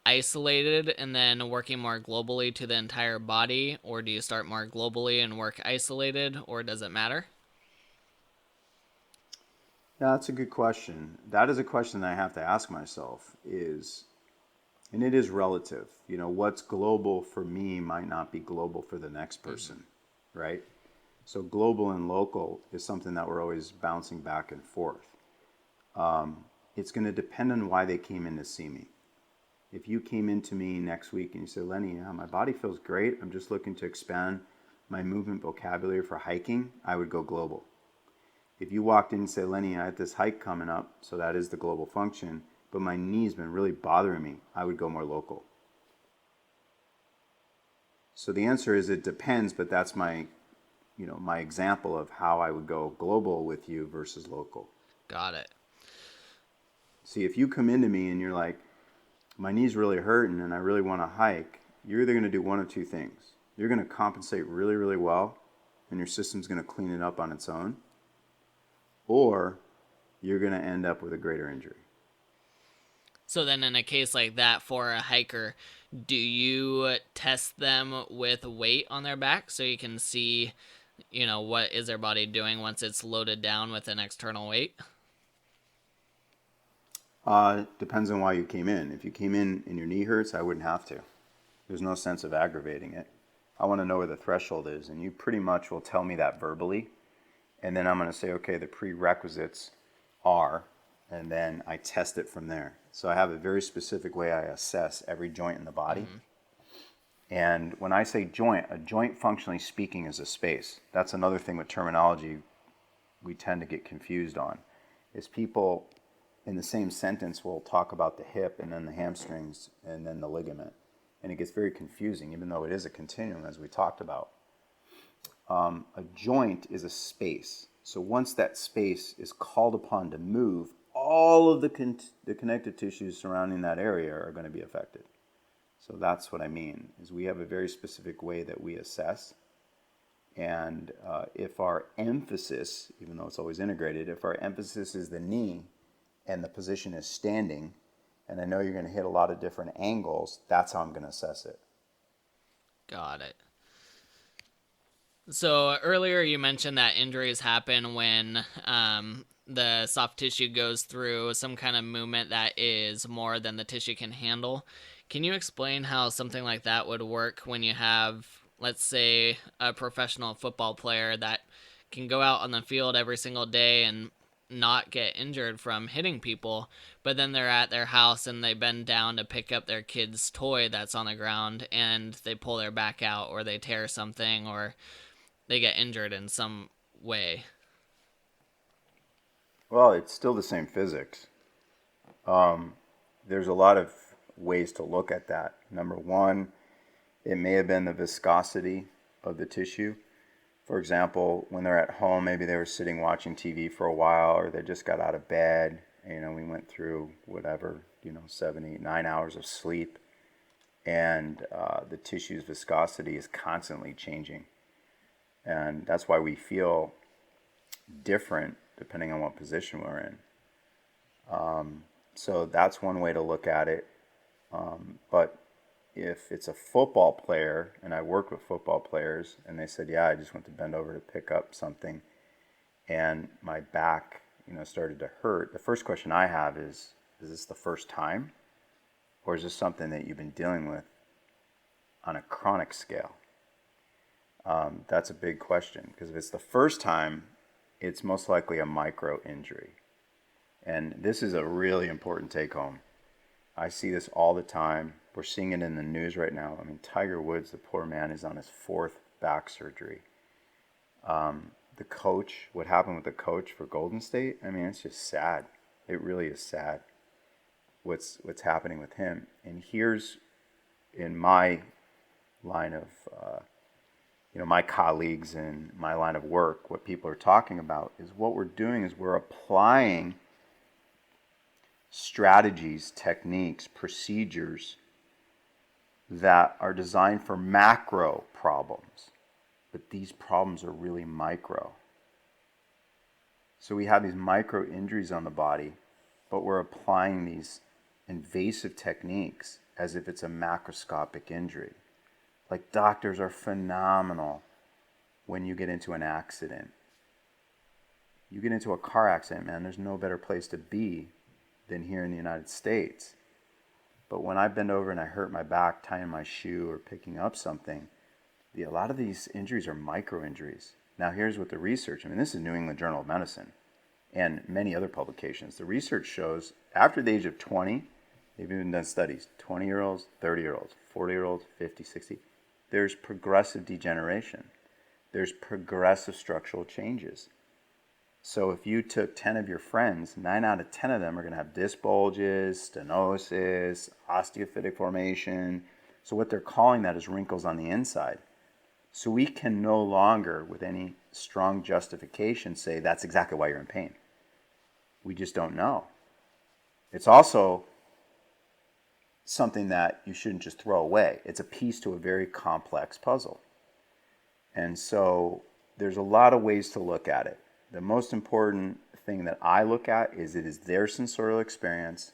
isolated and then working more globally to the entire body, or do you start more globally and work isolated, or does it matter? Yeah, that's a good question. That is a question that I have to ask myself, and it is relative. What's global for me might not be global for the next person, right? So global and local is something that we're always bouncing back and forth. It's going to depend on why they came in to see me. If you came into me next week and you said, Lenny, yeah, my body feels great, I'm just looking to expand my movement vocabulary for hiking, I would go global. If you walked in and said, Lenny, I have this hike coming up, so that is the global function, but my knee's been really bothering me, I would go more local. So the answer is it depends, but that's my example of how I would go global with you versus local. Got it. See, if you come into me and you're like, my knee's really hurting and I really want to hike, you're either going to do one of two things. You're going to compensate really, really well and your system's going to clean it up on its own, or you're going to end up with a greater injury. So then in a case like that for a hiker, do you test them with weight on their back so you can see, what is their body doing once it's loaded down with an external weight? Depends on why you came in. If you came in and your knee hurts, I wouldn't have to. There's no sense of aggravating it. I want to know where the threshold is, and you pretty much will tell me that verbally. And then I'm going to say, okay, the prerequisites are, and then I test it from there. So I have a very specific way I assess every joint in the body. Mm-hmm. And when I say joint, a joint functionally speaking is a space. That's another thing with terminology we tend to get confused on, is people in the same sentence will talk about the hip and then the hamstrings and then the ligament. And it gets very confusing, even though it is a continuum, as we talked about. A joint is a space. So once that space is called upon to move, all of the connective tissues surrounding that area are going to be affected. So that's what I mean, is we have a very specific way that we assess. And if our emphasis, even though it's always integrated, if our emphasis is the knee and the position is standing, and I know you're going to hit a lot of different angles, that's how I'm going to assess it. Got it. So earlier you mentioned that injuries happen when the soft tissue goes through some kind of movement that is more than the tissue can handle. Can you explain how something like that would work when you have, let's say, a professional football player that can go out on the field every single day and not get injured from hitting people, but then they're at their house and they bend down to pick up their kid's toy that's on the ground and they pull their back out, or they tear something, or they get injured in some way? Well, it's still the same physics. There's a lot of ways to look at that. Number one, it may have been the viscosity of the tissue. For example, when they're at home, maybe they were sitting watching TV for a while, or they just got out of bed. We went through whatever, 7, 8, 9 hours of sleep, and the tissue's viscosity is constantly changing. And that's why we feel different depending on what position we're in. So that's one way to look at it. But if it's a football player, and I work with football players, and they said, yeah, I just went to bend over to pick up something, and my back, started to hurt, the first question I have is this the first time? Or is this something that you've been dealing with on a chronic scale? That's a big question, because if it's the first time, it's most likely a micro injury. And this is a really important take home. I see this all the time. We're seeing it in the news right now. Tiger Woods, the poor man, is on his 4th back surgery. The coach, what happened with the coach for Golden State, it's just sad. It really is sad what's happening with him. And here's, in my line of, my colleagues and my line of work, what people are talking about is what we're doing is we're applying strategies, techniques, procedures that are designed for macro problems, but these problems are really micro. So we have these micro injuries on the body, but we're applying these invasive techniques as if it's a macroscopic injury. Like, doctors are phenomenal when you get into an accident. You get into a car accident, man, there's no better place to be than here in the United States. But when I bend over and I hurt my back tying my shoe or picking up something, a lot of these injuries are micro injuries. Now here's what the research, this is New England Journal of Medicine and many other publications. The research shows after the age of 20, They've even done studies, 20-year-olds, 30-year-olds, 40-year-olds, 50, 60. There's progressive degeneration. There's progressive structural changes. So if you took 10 of your friends, 9 out of 10 of them are going to have disc bulges, stenosis, osteophytic formation. So what they're calling that is wrinkles on the inside. So we can no longer, with any strong justification, say that's exactly why you're in pain. We just don't know. It's also something that you shouldn't just throw away. It's a piece to a very complex puzzle. And so there's a lot of ways to look at it. The most important thing that I look at is it is their sensorial experience.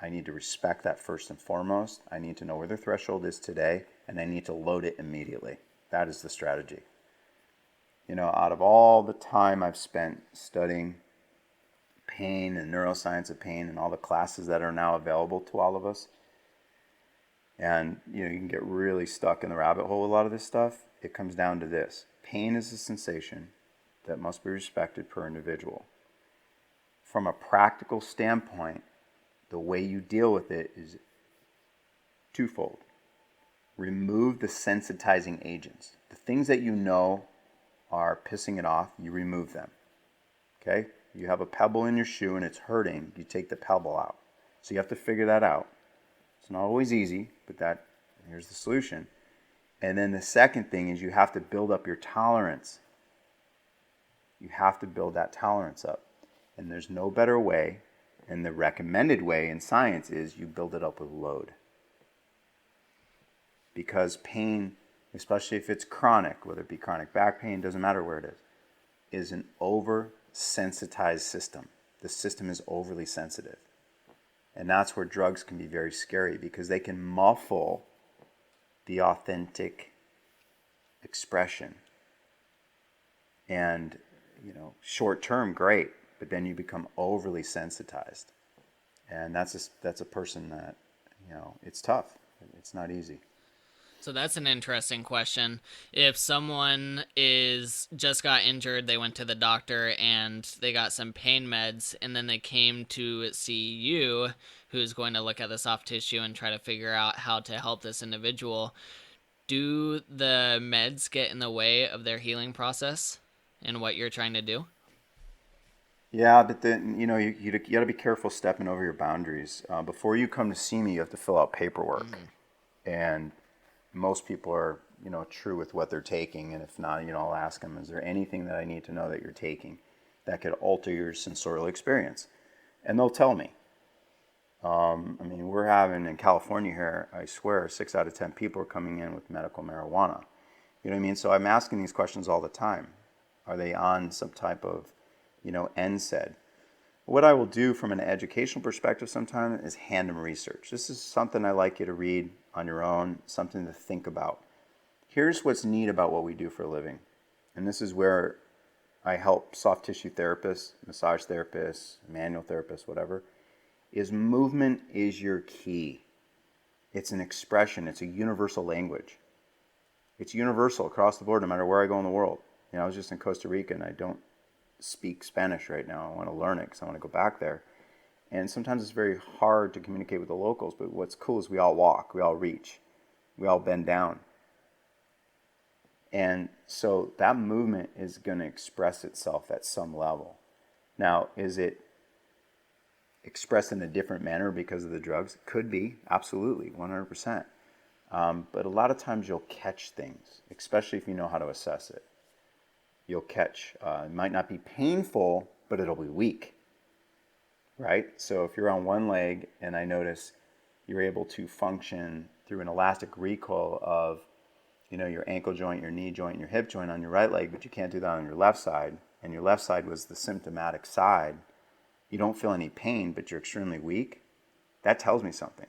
I need to respect that first and foremost. I need to know where their threshold is today, and I need to load it immediately. That is the strategy. You know, out of all the time I've spent studying pain and neuroscience of pain and all the classes that are now available to all of us, and you know, you can get really stuck in the rabbit hole with a lot of this stuff. It comes down to this. Pain is a sensation that must be respected per individual. From a practical standpoint, the way you deal with it is twofold. Remove the sensitizing agents. The things that you know are pissing it off, you remove them. Okay? You have a pebble in your shoe and it's hurting, you take the pebble out. So you have to figure that out. It's not always easy, but here's the solution. And then the second thing is you have to build up your tolerance. You have to build that tolerance up. And there's no better way, and the recommended way in science is you build it up with load. Because pain, especially if it's chronic, whether it be chronic back pain, doesn't matter where it is an over-sensitized system. The system is overly sensitive. And that's where drugs can be very scary because they can muffle the authentic expression. And, you know, short term, great, but then you become overly sensitized. And that's a person that, you know, it's tough. It's not easy. So that's an interesting question. If someone just got injured, they went to the doctor and they got some pain meds, and then they came to see you, who's going to look at the soft tissue and try to figure out how to help this individual, do the meds get in the way of their healing process and what you're trying to do? Yeah, but then, you know, you got to be careful stepping over your boundaries. Before you come to see me, you have to fill out paperwork. And most people are, you know, true with what they're taking. And if not, you know, I'll ask them, is there anything that I need to know that you're taking that could alter your sensorial experience? And they'll tell me. I mean, we're having in California here, I swear, 6 out of 10 people are coming in with medical marijuana. You know what I mean? So I'm asking these questions all the time. Are they on some type of, you know, NSAID? What I will do from an educational perspective sometimes is hand them research. This is something I like you to read on your own, something to think about. Here's what's neat about what we do for a living. And this is where I help soft tissue therapists, massage therapists, manual therapists, whatever, is movement is your key. It's an expression. It's a universal language. It's universal across the board no matter where I go in the world. You know, I was just in Costa Rica and I don't speak Spanish right now. I want to learn it because I want to go back there. And sometimes it's very hard to communicate with the locals, but what's cool is we all walk, we all reach, we all bend down. And so that movement is going to express itself at some level. Now, is it expressed in a different manner because of the drugs? Could be, absolutely, 100%. But a lot of times you'll catch things, especially if you know how to assess it. You'll catch, it might not be painful, but it'll be weak, right? So if you're on one leg and I notice you're able to function through an elastic recoil of, you know, your ankle joint, your knee joint, your hip joint on your right leg, but you can't do that on your left side, and your left side was the symptomatic side, you don't feel any pain, but you're extremely weak, that tells me something.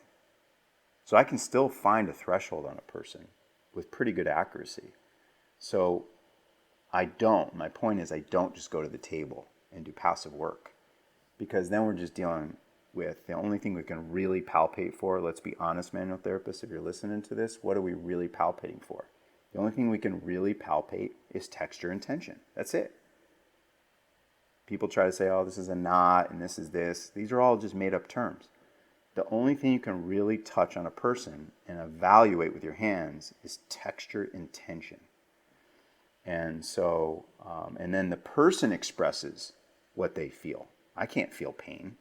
So I can still find a threshold on a person with pretty good accuracy. So my point is I don't just go to the table and do passive work, because then we're just dealing with the only thing we can really palpate for. Let's be honest, manual therapists, if you're listening to this, what are we really palpating for? The only thing we can really palpate is texture and tension. That's it. People try to say, oh, this is a knot and this is this. These are all just made up terms. the only thing you can really touch on a person and evaluate with your hands is texture and tension. And so, and then the person expresses what they feel. I can't feel pain.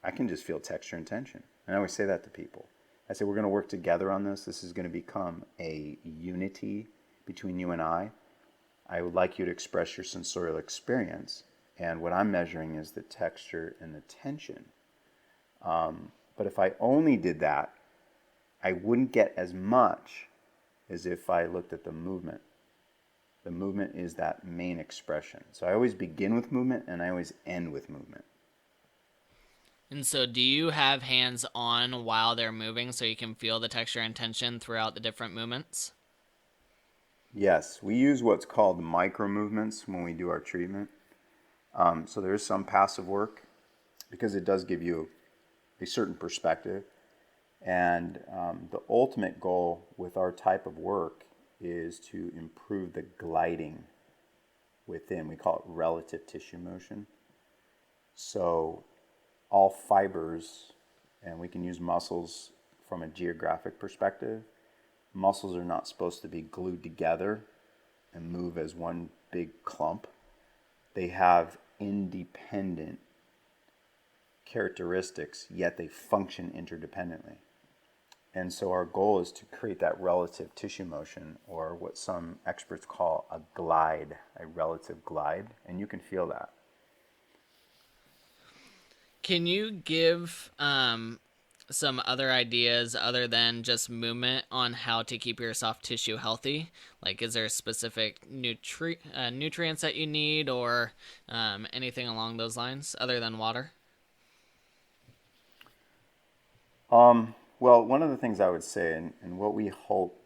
I can just feel texture and tension. And I always say that to people. I say, we're going to work together on this. This is going to become a unity between you and I. I would like you to express your sensorial experience. And what I'm measuring is the texture and the tension. But if I only did that, I wouldn't get as much as if I looked at the movement. The movement is that main expression. So I always begin with movement and I always end with movement. And so do you have hands on while they're moving so you can feel the texture and tension throughout the different movements? Yes, we use what's called micro movements when we do our treatment. So there is some passive work because it does give you a certain perspective. And the ultimate goal with our type of work is to improve the gliding within. We call it relative tissue motion. So all fibers, and we can use muscles from a geographic perspective. Muscles are not supposed to be glued together and move as one big clump. They have independent characteristics, yet they function interdependently. And so our goal is to create that relative tissue motion, or what some experts call a glide, a relative glide, and you can feel that. Can you give some other ideas other than just movement on how to keep your soft tissue healthy? Like, is there specific nutrients that you need, or anything along those lines other than water? Well, one of the things I would say, and what we hope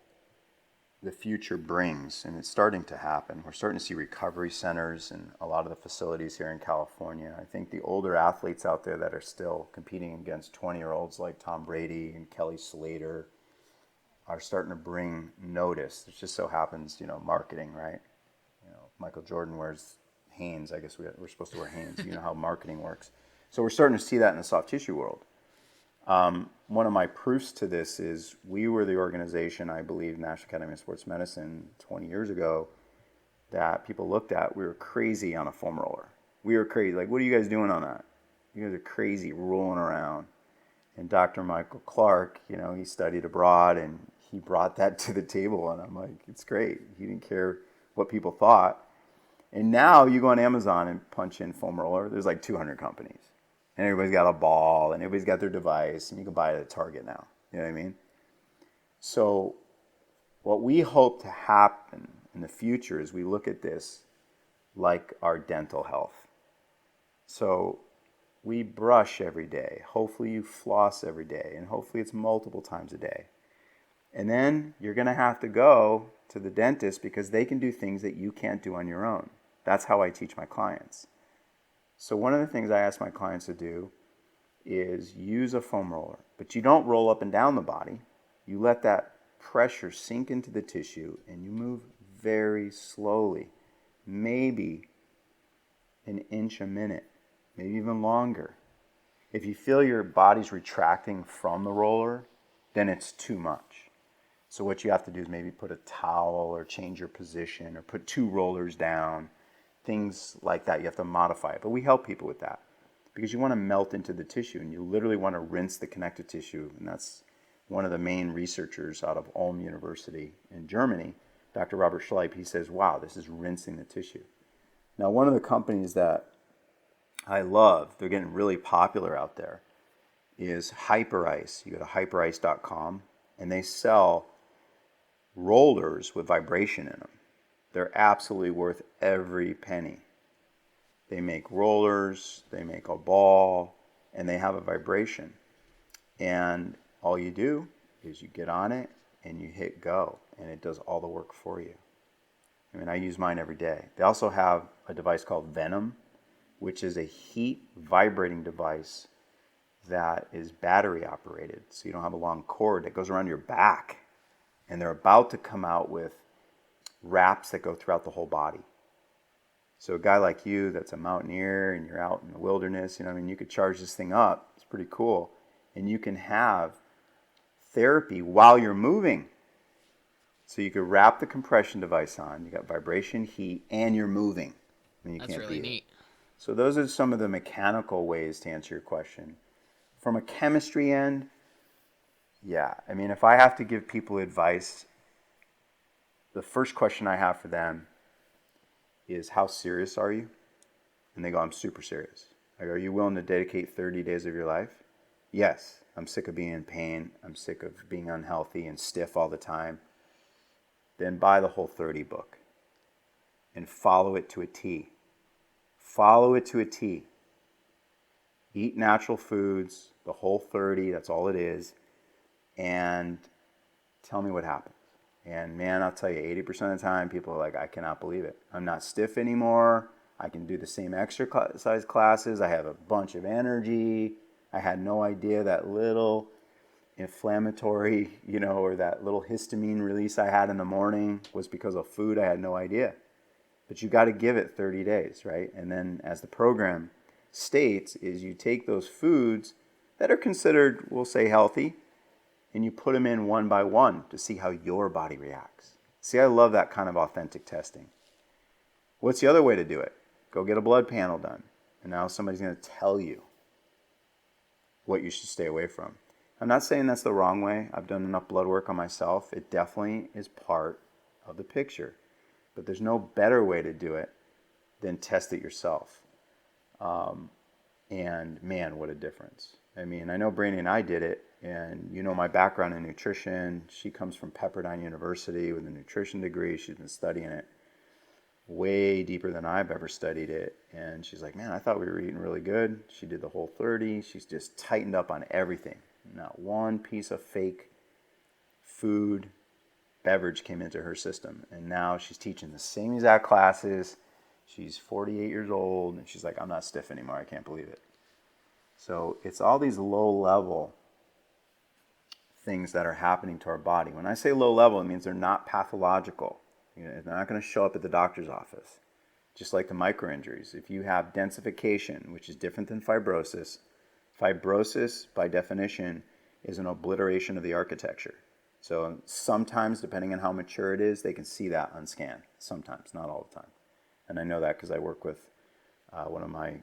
the future brings, and it's starting to happen, we're starting to see recovery centers in a lot of the facilities here in California. I think the older athletes out there that are still competing against 20-year-olds like Tom Brady and Kelly Slater are starting to bring notice. It just so happens, marketing, right? Michael Jordan wears Hanes. I guess we're supposed to wear Hanes. You know how marketing works. So we're starting to see that in the soft tissue world. One of my proofs to this is we were the organization, I believe, National Academy of Sports Medicine 20 years ago, that people looked at. We were crazy on a foam roller. We were crazy. Like, what are you guys doing on that? You guys are crazy rolling around. And Dr. Michael Clark, he studied abroad and he brought that to the table. And I'm like, it's great. He didn't care what people thought. And now you go on Amazon and punch in foam roller. There's like 200 companies. And everybody's got a ball, and everybody's got their device, and you can buy it at Target now. You know what I mean? So what we hope to happen in the future is we look at this like our dental health. So we brush every day. Hopefully you floss every day, and hopefully it's multiple times a day. And then you're going to have to go to the dentist because they can do things that you can't do on your own. That's how I teach my clients. So one of the things I ask my clients to do is use a foam roller, but you don't roll up and down the body. You let that pressure sink into the tissue and you move very slowly, maybe an inch a minute, maybe even longer. If you feel your body's retracting from the roller, then it's too much. So what you have to do is maybe put a towel or change your position or put 2 rollers down. Things like that, you have to modify it. But we help people with that because you want to melt into the tissue and you literally want to rinse the connective tissue. And that's one of the main researchers out of Ulm University in Germany, Dr. Robert Schleip. He says, wow, this is rinsing the tissue. Now, one of the companies that I love, they're getting really popular out there, is Hyperice. You go to hyperice.com and they sell rollers with vibration in them. They're absolutely worth every penny. They make rollers, they make a ball, and they have a vibration. And all you do is you get on it and you hit go, and it does all the work for you. I mean, I use mine every day. They also have a device called Venom, which is a heat vibrating device that is battery operated. So you don't have a long cord that goes around your back. And they're about to come out with wraps that go throughout the whole body. So a guy like you that's a mountaineer and you're out in the wilderness, you could charge this thing up. It's pretty cool. And you can have therapy while you're moving. So you could wrap the compression device on. You got vibration, heat, and you're moving. I mean, you That's can't really beat neat. it. So those are some of the mechanical ways to answer your question. From a chemistry end, yeah. I mean, if I have to give people advice, the first question I have for them is, how serious are you? And they go, I'm super serious. I go, are you willing to dedicate 30 days of your life? Yes. I'm sick of being in pain. I'm sick of being unhealthy and stiff all the time. Then buy the Whole 30 book and follow it to a T. Follow it to a T. Eat natural foods, the Whole 30, that's all it is, and tell me what happens. And man, I'll tell you, 80% of the time, people are like, I cannot believe it. I'm not stiff anymore. I can do the same exercise classes. I have a bunch of energy. I had no idea that little inflammatory, or that little histamine release I had in the morning was because of food. I had no idea. But you got to give it 30 days, right? And then as the program states, is you take those foods that are considered, we'll say, healthy, and you put them in one by one to see how your body reacts. See, I love that kind of authentic testing. What's the other way to do it? Go get a blood panel done. And now somebody's going to tell you what you should stay away from. I'm not saying that's the wrong way. I've done enough blood work on myself. It definitely is part of the picture. But there's no better way to do it than test it yourself. And man, what a difference. I mean, I know Brandy and I did it, and my background in nutrition. She comes from Pepperdine University with a nutrition degree. She's been studying it way deeper than I've ever studied it. And she's like, man, I thought we were eating really good. She did the Whole 30. She's just tightened up on everything. Not one piece of fake food, beverage came into her system. And now she's teaching the same exact classes. She's 48 years old, and she's like, I'm not stiff anymore. I can't believe it. So it's all these low-level things that are happening to our body. When I say low-level, it means they're not pathological. They're not going to show up at the doctor's office. Just like the microinjuries. If you have densification, which is different than fibrosis, fibrosis, by definition, is an obliteration of the architecture. So sometimes, depending on how mature it is, they can see that on scan. Sometimes, not all the time. And I know that because I work with one of my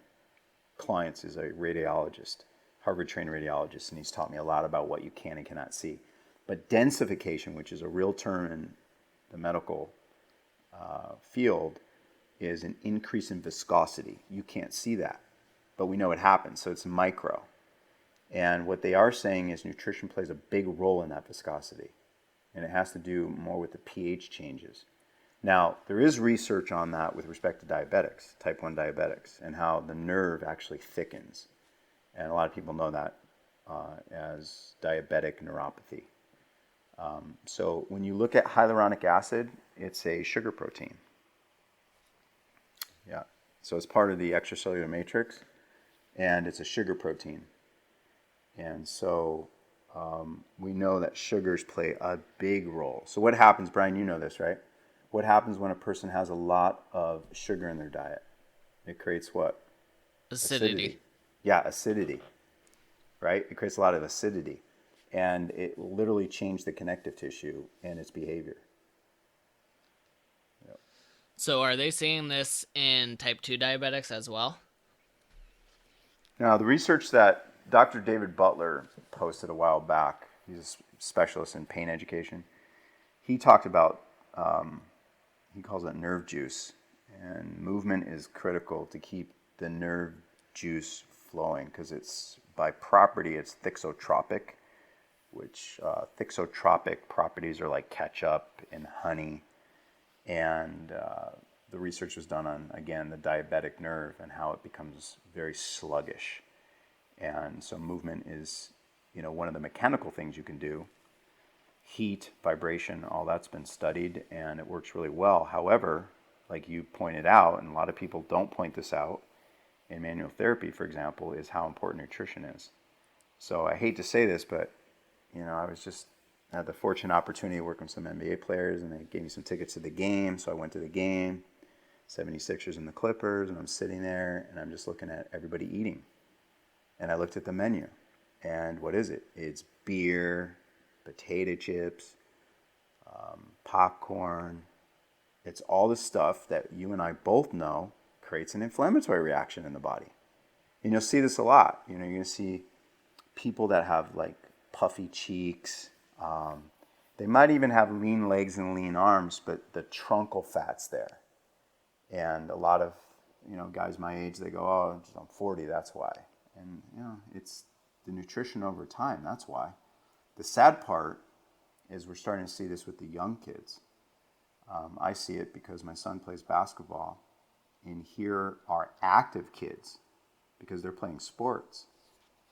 clients is a radiologist, Harvard-trained radiologist, and he's taught me a lot about what you can and cannot see. But densification, which is a real term in the medical field, is an increase in viscosity. You can't see that, but we know it happens, so it's micro. And what they are saying is nutrition plays a big role in that viscosity, and it has to do more with the pH changes. Now, there is research on that with respect to diabetics, type 1 diabetics, and how the nerve actually thickens. And a lot of people know that as diabetic neuropathy. So when you look at hyaluronic acid, it's a sugar protein. Yeah. So it's part of the extracellular matrix, and it's a sugar protein. And so we know that sugars play a big role. So what happens, Brian, you know this, right? What happens when a person has a lot of sugar in their diet? It creates what? Acidity. Yeah, acidity, right? It creates a lot of acidity. And it literally changed the connective tissue and its behavior. Yep. So are they seeing this in type 2 diabetics as well? Now, the research that Dr. David Butler posted a while back, he's a specialist in pain education, he talked about, he calls it nerve juice. And movement is critical to keep the nerve juice flowing because it's, by property, it's thixotropic, which thixotropic properties are like ketchup and honey. And the research was done on, again, the diabetic nerve and how it becomes very sluggish. And so movement is, one of the mechanical things you can do. Heat, vibration, all that's been studied, and it works really well. However, like you pointed out, and a lot of people don't point this out, in manual therapy, for example, is how important nutrition is. So I hate to say this, but I had the fortunate opportunity to work with some NBA players, and they gave me some tickets to the game. So I went to the game, 76ers and the Clippers, and I'm sitting there, and I'm just looking at everybody eating. And I looked at the menu, And what is it? It's beer, potato chips, popcorn. It's all the stuff that you and I both know creates an inflammatory reaction in the body. And you'll see this a lot. You're going to see people that have like puffy cheeks. They might even have lean legs and lean arms, but the truncal fat's there. And a lot of, guys my age, they go, oh, I'm 40, that's why. And, it's the nutrition over time, that's why. The sad part is we're starting to see this with the young kids. I see it because my son plays basketball, and here are active kids because they're playing sports.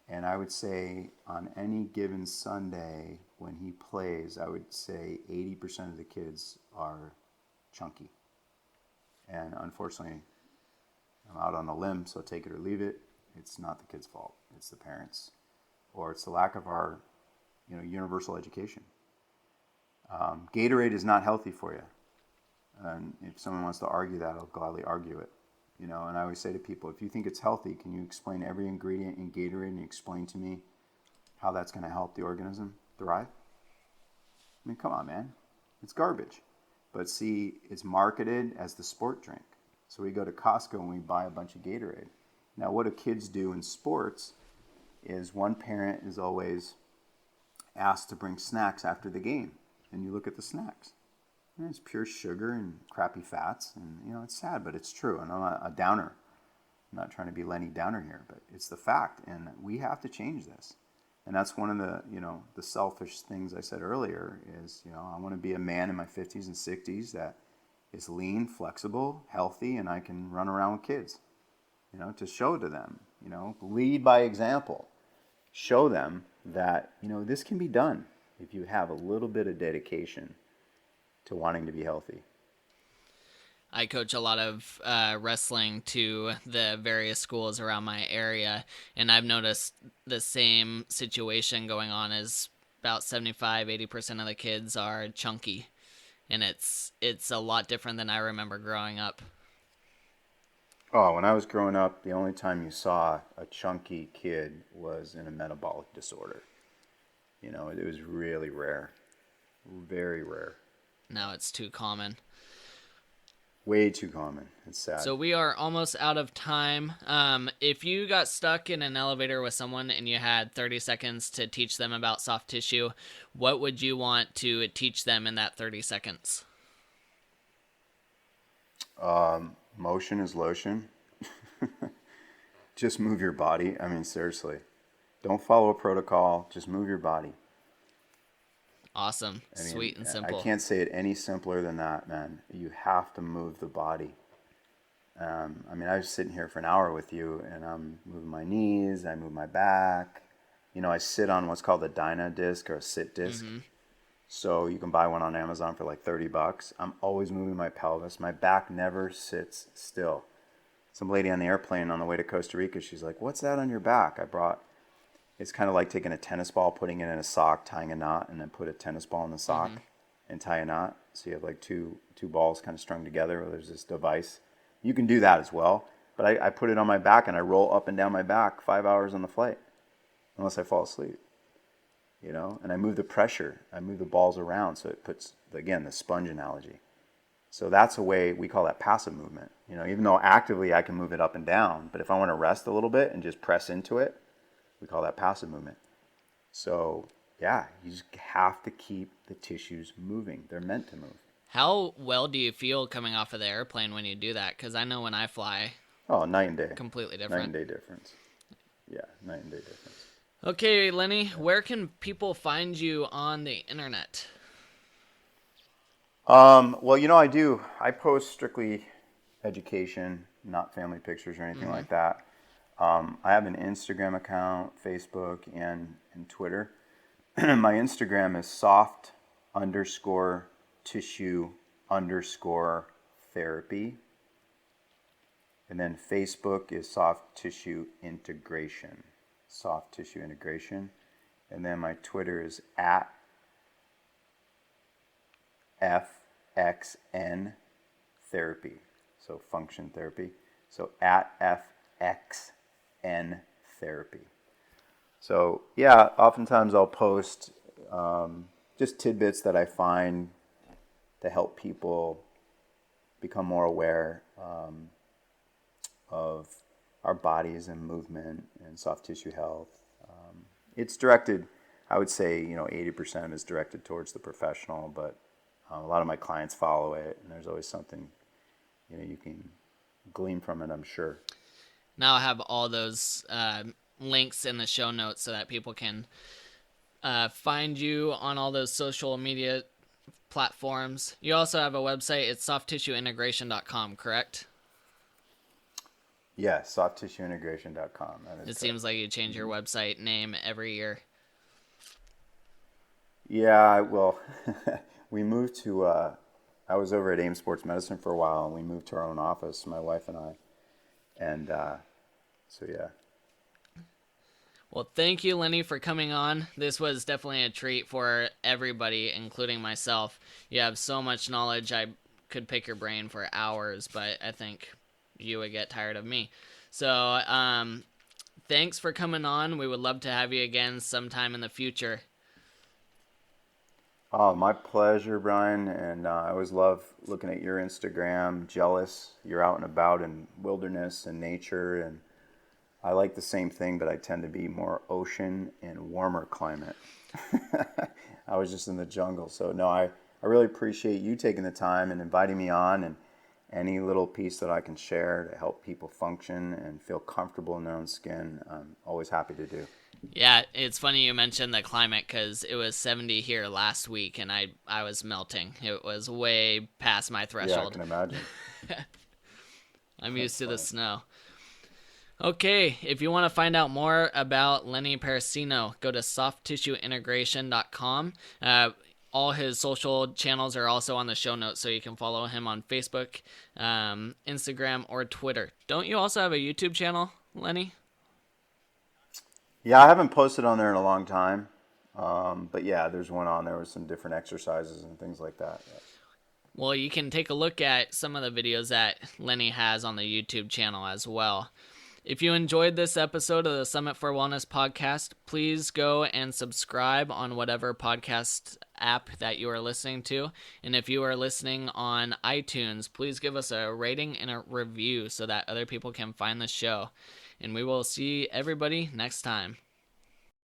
And I would say on any given Sunday when he plays, I would say 80% of the kids are chunky. And unfortunately, I'm out on a limb, so take it or leave it. It's not the kid's fault. It's the parents. Or it's the lack of our, universal education. Gatorade is not healthy for you. And if someone wants to argue that, I'll gladly argue it. And I always say to people, if you think it's healthy, can you explain every ingredient in Gatorade and explain to me how that's going to help the organism thrive? I mean, come on, man. It's garbage. But see, it's marketed as the sport drink. So we go to Costco and we buy a bunch of Gatorade. Now, what do kids do in sports is one parent is always asked to bring snacks after the game. And you look at the snacks. It's pure sugar and crappy fats. And, it's sad, but it's true. And I'm not a downer. I'm not trying to be Lenny Downer here, but it's the fact. And we have to change this. And that's one of the, the selfish things I said earlier is, I want to be a man in my 50s and 60s that is lean, flexible, healthy, and I can run around with kids, to show to them, lead by example. Show them that, this can be done if you have a little bit of dedication to wanting to be healthy. I coach a lot of wrestling to the various schools around my area, and I've noticed the same situation going on as about 75-80% of the kids are chunky, and it's a lot different than I remember growing up. Oh, when I was growing up, the only time you saw a chunky kid was in a metabolic disorder. It was really rare, very rare. Now it's too common. Way too common. It's sad. So we are almost out of time. If you got stuck in an elevator with someone and you had 30 seconds to teach them about soft tissue, what would you want to teach them in that 30 seconds? Motion is lotion. Just move your body. I mean, seriously. Don't follow a protocol. Just move your body. Awesome. Sweet and simple. I can't say it any simpler than that, man. You have to move the body. I was sitting here for an hour with you, and I'm moving my knees, I move my back. I sit on what's called a dyna disc or a sit disc. Mm-hmm. So you can buy one on Amazon for like $30. I'm always moving my pelvis. My back never sits still. Some lady on the airplane on the way to Costa Rica, she's like, "What's that on your back?" It's kind of like taking a tennis ball, putting it in a sock, tying a knot, and then put a tennis ball in the sock and tie a knot. So you have like two balls kind of strung together. Or there's this device. You can do that as well. But I put it on my back and I roll up and down my back 5 hours on the flight, unless I fall asleep. And I move the pressure. I move the balls around. So it puts, again, the sponge analogy. So that's a way, we call that passive movement. Even though actively I can move it up and down, but if I want to rest a little bit and just press into it, we call that passive movement. So, yeah, you just have to keep the tissues moving. They're meant to move. How well do you feel coming off of the airplane when you do that? Because I know when I fly... Oh, night and day. Completely different. Night and day difference. Yeah, night and day difference. Okay, Lenny, where can people find you on the internet? Well, I post strictly education, not family pictures or anything like that. I have an Instagram account, Facebook, and Twitter. My Instagram is soft_tissue_therapy. And then Facebook is soft tissue integration. Soft tissue integration. And then my Twitter is @FXN therapy. So function therapy. So @FXN therapy. So yeah, oftentimes I'll post just tidbits that I find to help people become more aware of our bodies and movement and soft tissue health. It's directed, I would say, 80% is directed towards the professional, but a lot of my clients follow it, and there's always something, you can glean from it, I'm sure. Now I have all those links in the show notes so that people can find you on all those social media platforms. You also have a website. It's softtissueintegration.com, correct? Yeah, softtissueintegration.com. It seems like you change your website name every year. Yeah, well, we moved to, I was over at AIM Sports Medicine for a while, and we moved to our own office, my wife and I. And so, yeah. Well, thank you, Lenny, for coming on. This was definitely a treat for everybody, including myself. You have so much knowledge. I could pick your brain for hours, but I think you would get tired of me. So, thanks for coming on. We would love to have you again sometime in the future. Oh, my pleasure, Brian. And I always love looking at your Instagram. Jealous. You're out and about in wilderness and nature, and I like the same thing, but I tend to be more ocean and warmer climate. I was just in the jungle. So no, I really appreciate you taking the time and inviting me on, and any little piece that I can share to help people function and feel comfortable in their own skin, I'm always happy to do. Yeah, it's funny you mentioned the climate because it was 70 here last week, and I was melting. It was way past my threshold. Yeah, I can imagine. I'm used to the snow. Okay, if you want to find out more about Lenny Parracino, go to softtissueintegration.com. All his social channels are also on the show notes, so you can follow him on Facebook, Instagram, or Twitter. Don't you also have a YouTube channel, Lenny? Yeah, I haven't posted on there in a long time. But yeah, there's one on there with some different exercises and things like that. Yeah. Well, you can take a look at some of the videos that Lenny has on the YouTube channel as well. If you enjoyed this episode of the Summit for Wellness podcast, please go and subscribe on whatever podcast app that you are listening to. And if you are listening on iTunes, please give us a rating and a review so that other people can find the show. And we will see everybody next time.